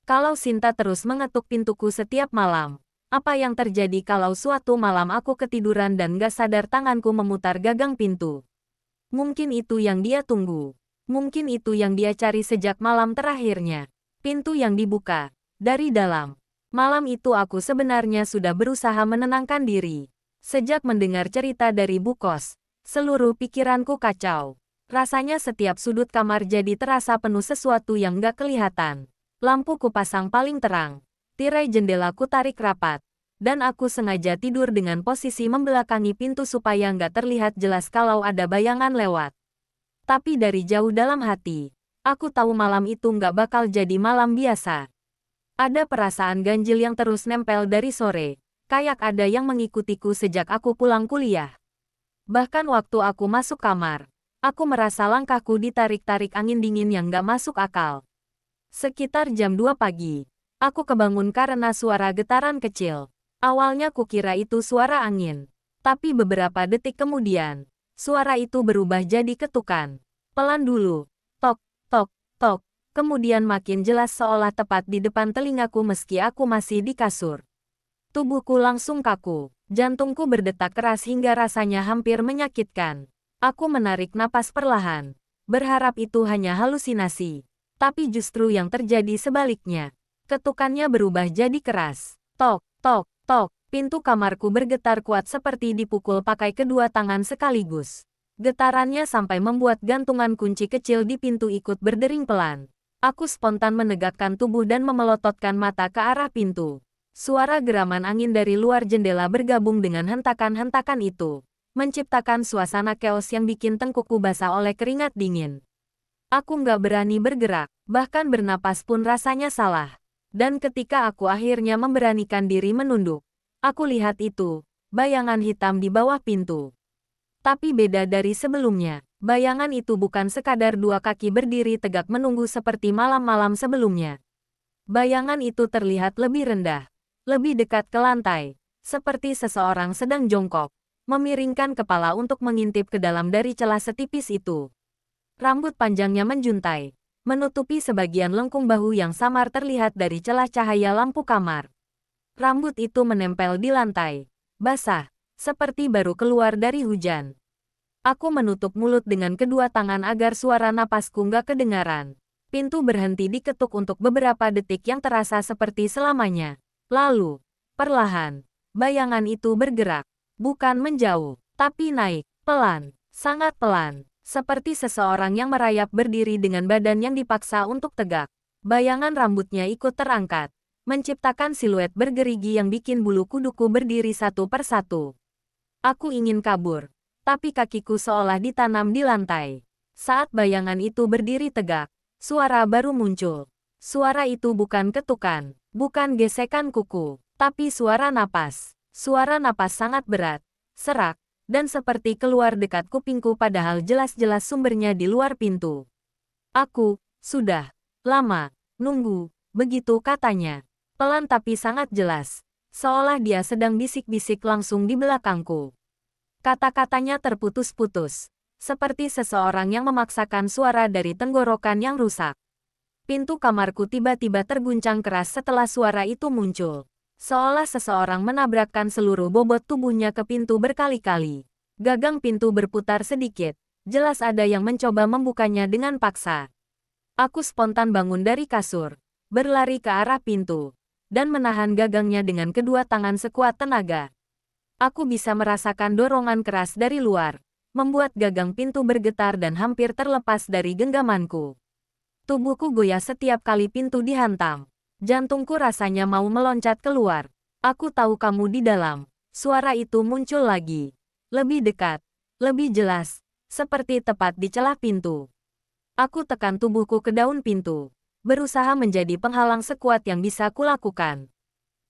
Kalau Sinta terus mengetuk pintuku setiap malam, apa yang terjadi kalau suatu malam aku ketiduran dan gak sadar tanganku memutar gagang pintu? Mungkin itu yang dia tunggu. Mungkin itu yang dia cari sejak malam terakhirnya. Pintu yang dibuka dari dalam. Malam itu aku sebenarnya sudah berusaha menenangkan diri. Sejak mendengar cerita dari Bu Kos, seluruh pikiranku kacau. Rasanya setiap sudut kamar jadi terasa penuh sesuatu yang gak kelihatan. Lampu kupasang paling terang. Tirai jendela ku tarik rapat. Dan aku sengaja tidur dengan posisi membelakangi pintu supaya nggak terlihat jelas kalau ada bayangan lewat. Tapi dari jauh dalam hati, aku tahu malam itu nggak bakal jadi malam biasa. Ada perasaan ganjil yang terus nempel dari sore, kayak ada yang mengikutiku sejak aku pulang kuliah. Bahkan waktu aku masuk kamar, aku merasa langkahku ditarik-tarik angin dingin yang nggak masuk akal. Sekitar jam 2 pagi, aku kebangun karena suara getaran kecil. Awalnya kukira itu suara angin, tapi beberapa detik kemudian, suara itu berubah jadi ketukan. Pelan dulu, tok, tok, tok. Kemudian makin jelas seolah tepat di depan telingaku meski aku masih di kasur. Tubuhku langsung kaku, jantungku berdetak keras hingga rasanya hampir menyakitkan. Aku menarik napas perlahan, berharap itu hanya halusinasi. Tapi justru yang terjadi sebaliknya. Ketukannya berubah jadi keras. Tok, tok, tok. Pintu kamarku bergetar kuat seperti dipukul pakai kedua tangan sekaligus. Getarannya sampai membuat gantungan kunci kecil di pintu ikut berdering pelan. Aku spontan menegakkan tubuh dan memelototkan mata ke arah pintu. Suara geraman angin dari luar jendela bergabung dengan hentakan-hentakan itu, menciptakan suasana chaos yang bikin tengkukku basah oleh keringat dingin. Aku nggak berani bergerak, bahkan bernapas pun rasanya salah. Dan ketika aku akhirnya memberanikan diri menunduk, aku lihat itu, bayangan hitam di bawah pintu. Tapi beda dari sebelumnya, bayangan itu bukan sekadar dua kaki berdiri tegak menunggu seperti malam-malam sebelumnya. Bayangan itu terlihat lebih rendah, lebih dekat ke lantai, seperti seseorang sedang jongkok, memiringkan kepala untuk mengintip ke dalam dari celah setipis itu. Rambut panjangnya menjuntai, menutupi sebagian lengkung bahu yang samar terlihat dari celah cahaya lampu kamar. Rambut itu menempel di lantai, basah, seperti baru keluar dari hujan. Aku menutup mulut dengan kedua tangan agar suara napasku nggak kedengaran. Pintu berhenti diketuk untuk beberapa detik yang terasa seperti selamanya. Lalu, perlahan, bayangan itu bergerak. Bukan menjauh, tapi naik, pelan, sangat pelan. Seperti seseorang yang merayap berdiri dengan badan yang dipaksa untuk tegak. Bayangan rambutnya ikut terangkat, menciptakan siluet bergerigi yang bikin bulu kuduku berdiri satu persatu. Aku ingin kabur, tapi kakiku seolah ditanam di lantai. Saat bayangan itu berdiri tegak, suara baru muncul. Suara itu bukan ketukan, bukan gesekan kuku, tapi suara napas. Suara napas sangat berat, serak, dan seperti keluar dekat kupingku padahal jelas-jelas sumbernya di luar pintu. Aku, sudah lama, nunggu, begitu katanya. Pelan tapi sangat jelas, seolah dia sedang bisik-bisik langsung di belakangku. Kata-katanya terputus-putus, seperti seseorang yang memaksakan suara dari tenggorokan yang rusak. Pintu kamarku tiba-tiba terguncang keras setelah suara itu muncul. Seolah seseorang menabrakkan seluruh bobot tubuhnya ke pintu berkali-kali. Gagang pintu berputar sedikit, jelas ada yang mencoba membukanya dengan paksa. Aku spontan bangun dari kasur, berlari ke arah pintu, dan menahan gagangnya dengan kedua tangan sekuat tenaga. Aku bisa merasakan dorongan keras dari luar, membuat gagang pintu bergetar dan hampir terlepas dari genggamanku. Tubuhku goyah setiap kali pintu dihantam. Jantungku rasanya mau meloncat keluar. Aku tahu kamu di dalam. Suara itu muncul lagi. Lebih dekat, lebih jelas, seperti tepat di celah pintu. Aku tekan tubuhku ke daun pintu, berusaha menjadi penghalang sekuat yang bisa kulakukan.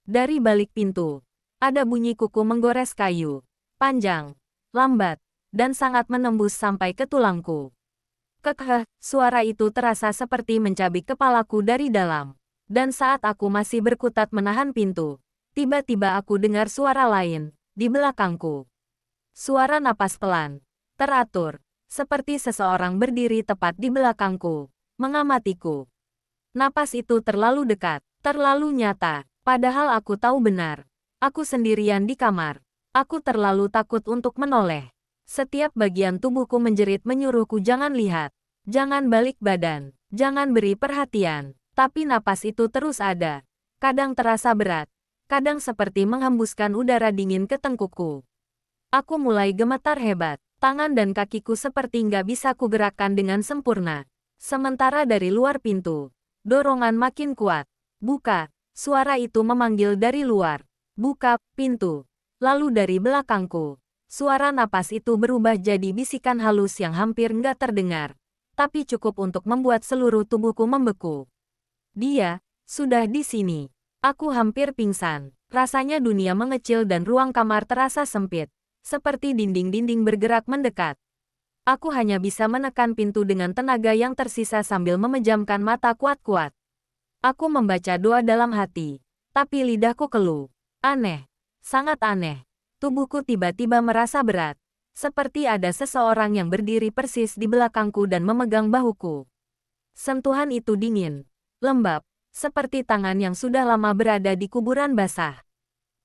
Dari balik pintu, ada bunyi kuku menggores kayu, panjang, lambat, dan sangat menembus sampai ke tulangku. Kekeh, suara itu terasa seperti mencabik kepalaku dari dalam. Dan saat aku masih berkutat menahan pintu, tiba-tiba aku dengar suara lain, di belakangku. Suara napas pelan, teratur, seperti seseorang berdiri tepat di belakangku, mengamatiku. Napas itu terlalu dekat, terlalu nyata, padahal aku tahu benar. Aku sendirian di kamar. Aku terlalu takut untuk menoleh. Setiap bagian tubuhku menjerit menyuruhku jangan lihat, jangan balik badan, jangan beri perhatian. Tapi napas itu terus ada. Kadang terasa berat, kadang seperti menghembuskan udara dingin ke tengkukku. Aku mulai gemetar hebat, tangan dan kakiku seperti nggak bisa kugerakkan dengan sempurna. Sementara dari luar pintu, dorongan makin kuat. Buka, suara itu memanggil dari luar. Buka pintu. Lalu dari belakangku, suara napas itu berubah jadi bisikan halus yang hampir nggak terdengar, tapi cukup untuk membuat seluruh tubuhku membeku. Dia sudah di sini. Aku hampir pingsan. Rasanya dunia mengecil dan ruang kamar terasa sempit, seperti dinding-dinding bergerak mendekat. Aku hanya bisa menekan pintu dengan tenaga yang tersisa sambil memejamkan mata kuat-kuat. Aku membaca doa dalam hati, tapi lidahku keluh. Aneh, sangat aneh. Tubuhku tiba-tiba merasa berat, seperti ada seseorang yang berdiri persis di belakangku dan memegang bahuku. Sentuhan itu dingin, lembab, seperti tangan yang sudah lama berada di kuburan basah.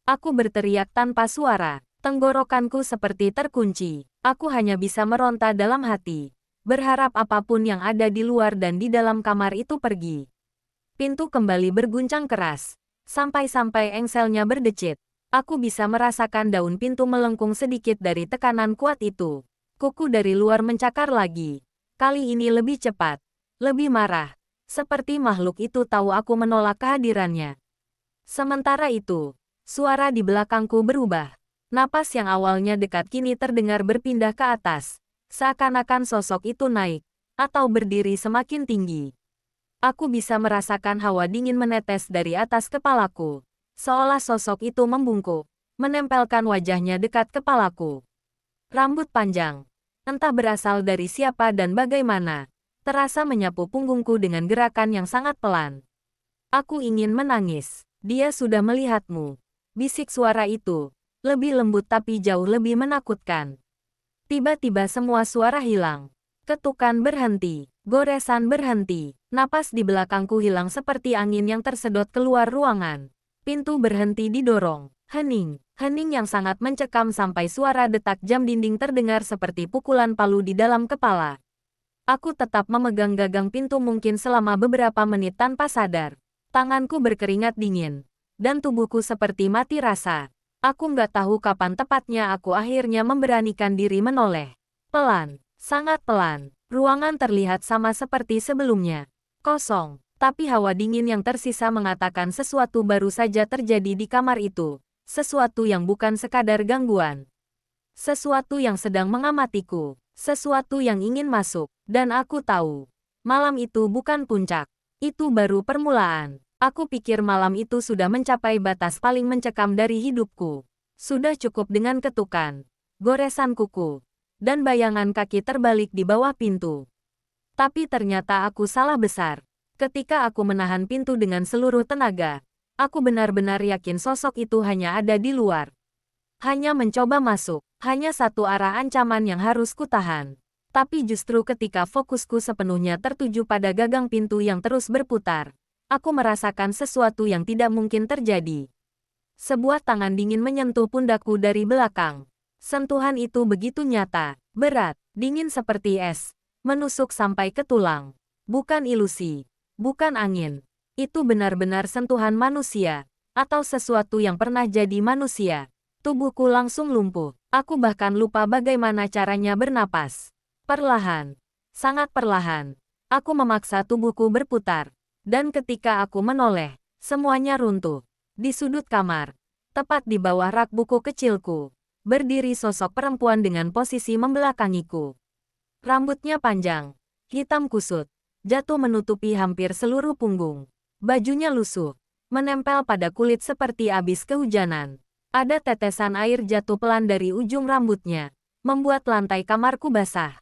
Aku berteriak tanpa suara, tenggorokanku seperti terkunci. Aku hanya bisa meronta dalam hati, berharap apapun yang ada di luar dan di dalam kamar itu pergi. Pintu kembali berguncang keras, sampai-sampai engselnya berdecit. Aku bisa merasakan daun pintu melengkung sedikit dari tekanan kuat itu. Kuku dari luar mencakar lagi. Kali ini lebih cepat, lebih marah. Seperti makhluk itu tahu aku menolak kehadirannya. Sementara itu, suara di belakangku berubah. Napas yang awalnya dekat kini terdengar berpindah ke atas. Seakan-akan sosok itu naik, atau berdiri semakin tinggi. Aku bisa merasakan hawa dingin menetes dari atas kepalaku. Seolah sosok itu membungkuk, menempelkan wajahnya dekat kepalaku. Rambut panjang, entah berasal dari siapa dan bagaimana, terasa menyapu punggungku dengan gerakan yang sangat pelan. Aku ingin menangis. Dia sudah melihatmu. Bisik suara itu, lebih lembut tapi jauh lebih menakutkan. Tiba-tiba semua suara hilang. Ketukan berhenti, goresan berhenti, napas di belakangku hilang seperti angin yang tersedot keluar ruangan. Pintu berhenti didorong. Hening, hening yang sangat mencekam sampai suara detak jam dinding terdengar seperti pukulan palu di dalam kepala. Aku tetap memegang gagang pintu mungkin selama beberapa menit tanpa sadar. Tanganku berkeringat dingin, dan tubuhku seperti mati rasa. Aku nggak tahu kapan tepatnya aku akhirnya memberanikan diri menoleh. Pelan, sangat pelan, ruangan terlihat sama seperti sebelumnya. Kosong, tapi hawa dingin yang tersisa mengatakan sesuatu baru saja terjadi di kamar itu. Sesuatu yang bukan sekadar gangguan. Sesuatu yang sedang mengamatiku. Sesuatu yang ingin masuk. Dan aku tahu, malam itu bukan puncak. Itu baru permulaan. Aku pikir malam itu sudah mencapai batas paling mencekam dari hidupku. Sudah cukup dengan ketukan, goresan kuku, dan bayangan kaki terbalik di bawah pintu. Tapi ternyata aku salah besar. Ketika aku menahan pintu dengan seluruh tenaga, aku benar-benar yakin sosok itu hanya ada di luar. Hanya mencoba masuk, hanya satu arah ancaman yang harus kutahan. Tapi justru ketika fokusku sepenuhnya tertuju pada gagang pintu yang terus berputar, aku merasakan sesuatu yang tidak mungkin terjadi. Sebuah tangan dingin menyentuh pundakku dari belakang. Sentuhan itu begitu nyata, berat, dingin seperti es, menusuk sampai ke tulang. Bukan ilusi, bukan angin. Itu benar-benar sentuhan manusia, atau sesuatu yang pernah jadi manusia. Tubuhku langsung lumpuh. Aku bahkan lupa bagaimana caranya bernapas. Perlahan, sangat perlahan, aku memaksa tubuhku berputar. Dan ketika aku menoleh, semuanya runtuh. Di sudut kamar, tepat di bawah rak buku kecilku, berdiri sosok perempuan dengan posisi membelakangiku. Rambutnya panjang, hitam kusut, jatuh menutupi hampir seluruh punggung. Bajunya lusuh, menempel pada kulit seperti abis kehujanan. Ada tetesan air jatuh pelan dari ujung rambutnya, membuat lantai kamarku basah.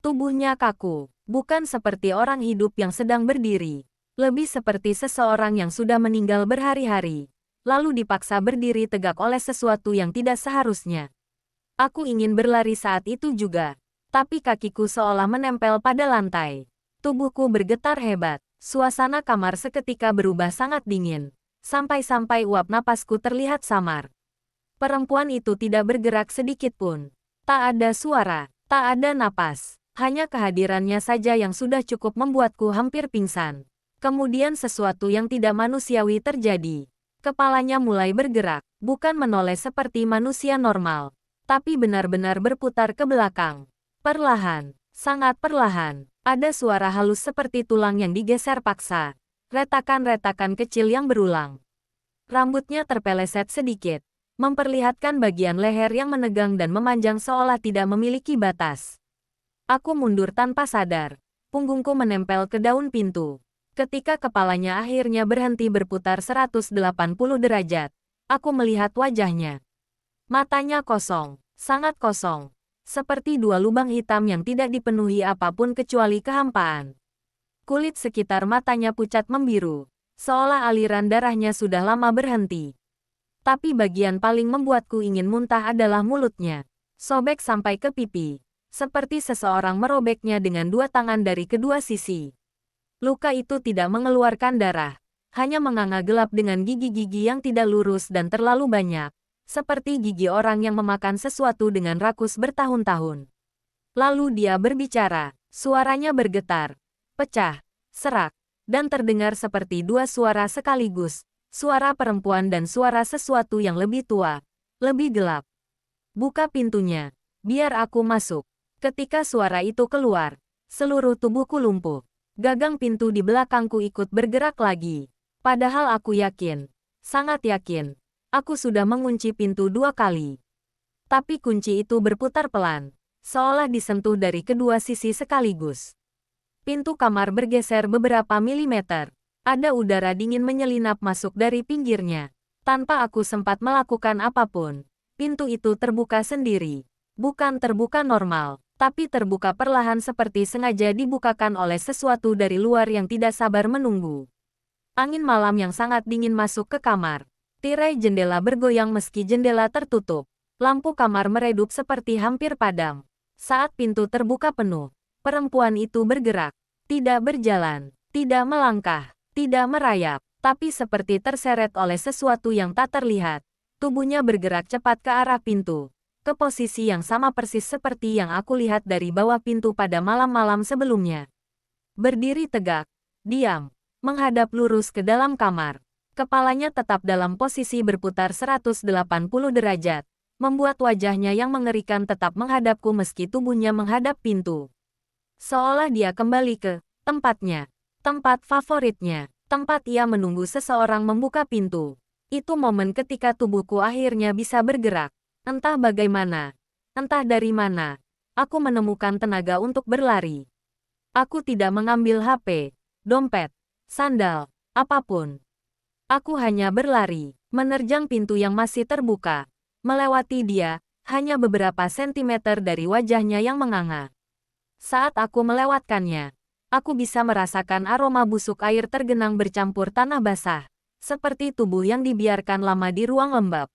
Tubuhnya kaku, bukan seperti orang hidup yang sedang berdiri. Lebih seperti seseorang yang sudah meninggal berhari-hari, lalu dipaksa berdiri tegak oleh sesuatu yang tidak seharusnya. Aku ingin berlari saat itu juga, tapi kakiku seolah menempel pada lantai. Tubuhku bergetar hebat, suasana kamar seketika berubah sangat dingin, sampai-sampai uap napasku terlihat samar. Perempuan itu tidak bergerak sedikit pun. Tak ada suara, tak ada napas. Hanya kehadirannya saja yang sudah cukup membuatku hampir pingsan. Kemudian sesuatu yang tidak manusiawi terjadi. Kepalanya mulai bergerak, bukan menoleh seperti manusia normal, tapi benar-benar berputar ke belakang. Perlahan, sangat perlahan, ada suara halus seperti tulang yang digeser paksa. Retakan-retakan kecil yang berulang. Rambutnya terpeleset sedikit, memperlihatkan bagian leher yang menegang dan memanjang seolah tidak memiliki batas. Aku mundur tanpa sadar. Punggungku menempel ke daun pintu. Ketika kepalanya akhirnya berhenti berputar 180 derajat, aku melihat wajahnya. Matanya kosong, sangat kosong. Seperti dua lubang hitam yang tidak dipenuhi apapun kecuali kehampaan. Kulit sekitar matanya pucat membiru, seolah aliran darahnya sudah lama berhenti. Tapi bagian paling membuatku ingin muntah adalah mulutnya. Sobek sampai ke pipi. Seperti seseorang merobeknya dengan dua tangan dari kedua sisi. Luka itu tidak mengeluarkan darah, hanya menganga gelap dengan gigi-gigi yang tidak lurus dan terlalu banyak, seperti gigi orang yang memakan sesuatu dengan rakus bertahun-tahun. Lalu dia berbicara, suaranya bergetar, pecah, serak, dan terdengar seperti dua suara sekaligus, suara perempuan dan suara sesuatu yang lebih tua, lebih gelap. Buka pintunya, biar aku masuk. Ketika suara itu keluar, seluruh tubuhku lumpuh. Gagang pintu di belakangku ikut bergerak lagi. Padahal aku yakin, sangat yakin, aku sudah mengunci pintu 2 kali. Tapi kunci itu berputar pelan, seolah disentuh dari kedua sisi sekaligus. Pintu kamar bergeser beberapa milimeter. Ada udara dingin menyelinap masuk dari pinggirnya. Tanpa aku sempat melakukan apapun, pintu itu terbuka sendiri. Bukan terbuka normal, tapi terbuka perlahan seperti sengaja dibukakan oleh sesuatu dari luar yang tidak sabar menunggu. Angin malam yang sangat dingin masuk ke kamar. Tirai jendela bergoyang meski jendela tertutup. Lampu kamar meredup seperti hampir padam. Saat pintu terbuka penuh, perempuan itu bergerak. Tidak berjalan, tidak melangkah, tidak merayap, tapi seperti terseret oleh sesuatu yang tak terlihat. Tubuhnya bergerak cepat ke arah pintu. Ke posisi yang sama persis seperti yang aku lihat dari bawah pintu pada malam-malam sebelumnya. Berdiri tegak, diam, menghadap lurus ke dalam kamar. Kepalanya tetap dalam posisi berputar 180 derajat, membuat wajahnya yang mengerikan tetap menghadapku meski tubuhnya menghadap pintu. Seolah dia kembali ke tempatnya, tempat favoritnya, tempat ia menunggu seseorang membuka pintu. Itu momen ketika tubuhku akhirnya bisa bergerak. Entah bagaimana, entah dari mana, aku menemukan tenaga untuk berlari. Aku tidak mengambil HP, dompet, sandal, apapun. Aku hanya berlari, menerjang pintu yang masih terbuka, melewati dia, hanya beberapa sentimeter dari wajahnya yang menganga. Saat aku melewatkannya, aku bisa merasakan aroma busuk air tergenang bercampur tanah basah, seperti tubuh yang dibiarkan lama di ruang lembab.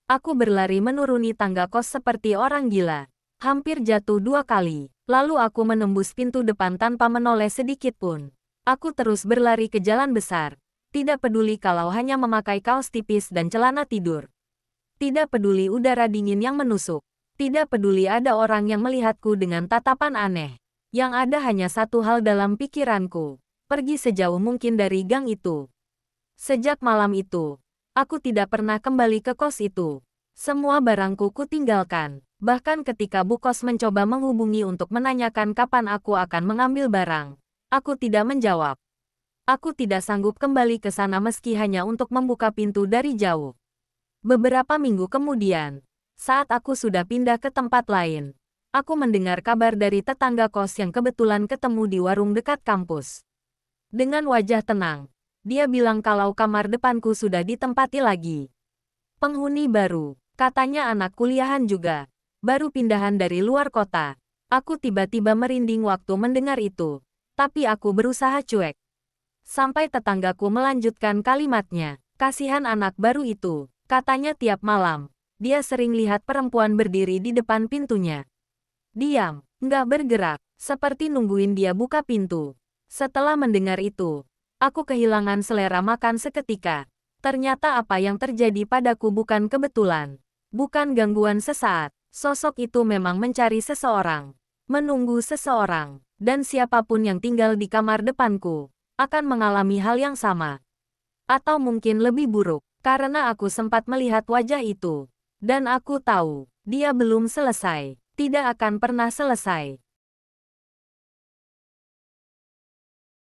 Aku berlari menuruni tangga kos seperti orang gila. Hampir jatuh 2 kali. Lalu aku menembus pintu depan tanpa menoleh sedikit pun. Aku terus berlari ke jalan besar. Tidak peduli kalau hanya memakai kaos tipis dan celana tidur. Tidak peduli udara dingin yang menusuk. Tidak peduli ada orang yang melihatku dengan tatapan aneh. Yang ada hanya satu hal dalam pikiranku. Pergi sejauh mungkin dari gang itu. Sejak malam itu, aku tidak pernah kembali ke kos itu. Semua barangku kutinggalkan. Bahkan ketika Bu Kos mencoba menghubungi untuk menanyakan kapan aku akan mengambil barang, aku tidak menjawab. Aku tidak sanggup kembali ke sana meski hanya untuk membuka pintu dari jauh. Beberapa minggu kemudian, saat aku sudah pindah ke tempat lain, aku mendengar kabar dari tetangga kos yang kebetulan ketemu di warung dekat kampus. Dengan wajah tenang, dia bilang kalau kamar depanku sudah ditempati lagi. Penghuni baru, katanya anak kuliahan juga, baru pindahan dari luar kota. Aku tiba-tiba merinding waktu mendengar itu, tapi aku berusaha cuek. Sampai tetanggaku melanjutkan kalimatnya, kasihan anak baru itu, katanya tiap malam, dia sering lihat perempuan berdiri di depan pintunya. Diam, nggak bergerak, seperti nungguin dia buka pintu. Setelah mendengar itu, aku kehilangan selera makan seketika. Ternyata apa yang terjadi padaku bukan kebetulan. Bukan gangguan sesaat. Sosok itu memang mencari seseorang. Menunggu seseorang. Dan siapapun yang tinggal di kamar depanku akan mengalami hal yang sama. Atau mungkin lebih buruk. Karena aku sempat melihat wajah itu. Dan aku tahu, dia belum selesai. Tidak akan pernah selesai.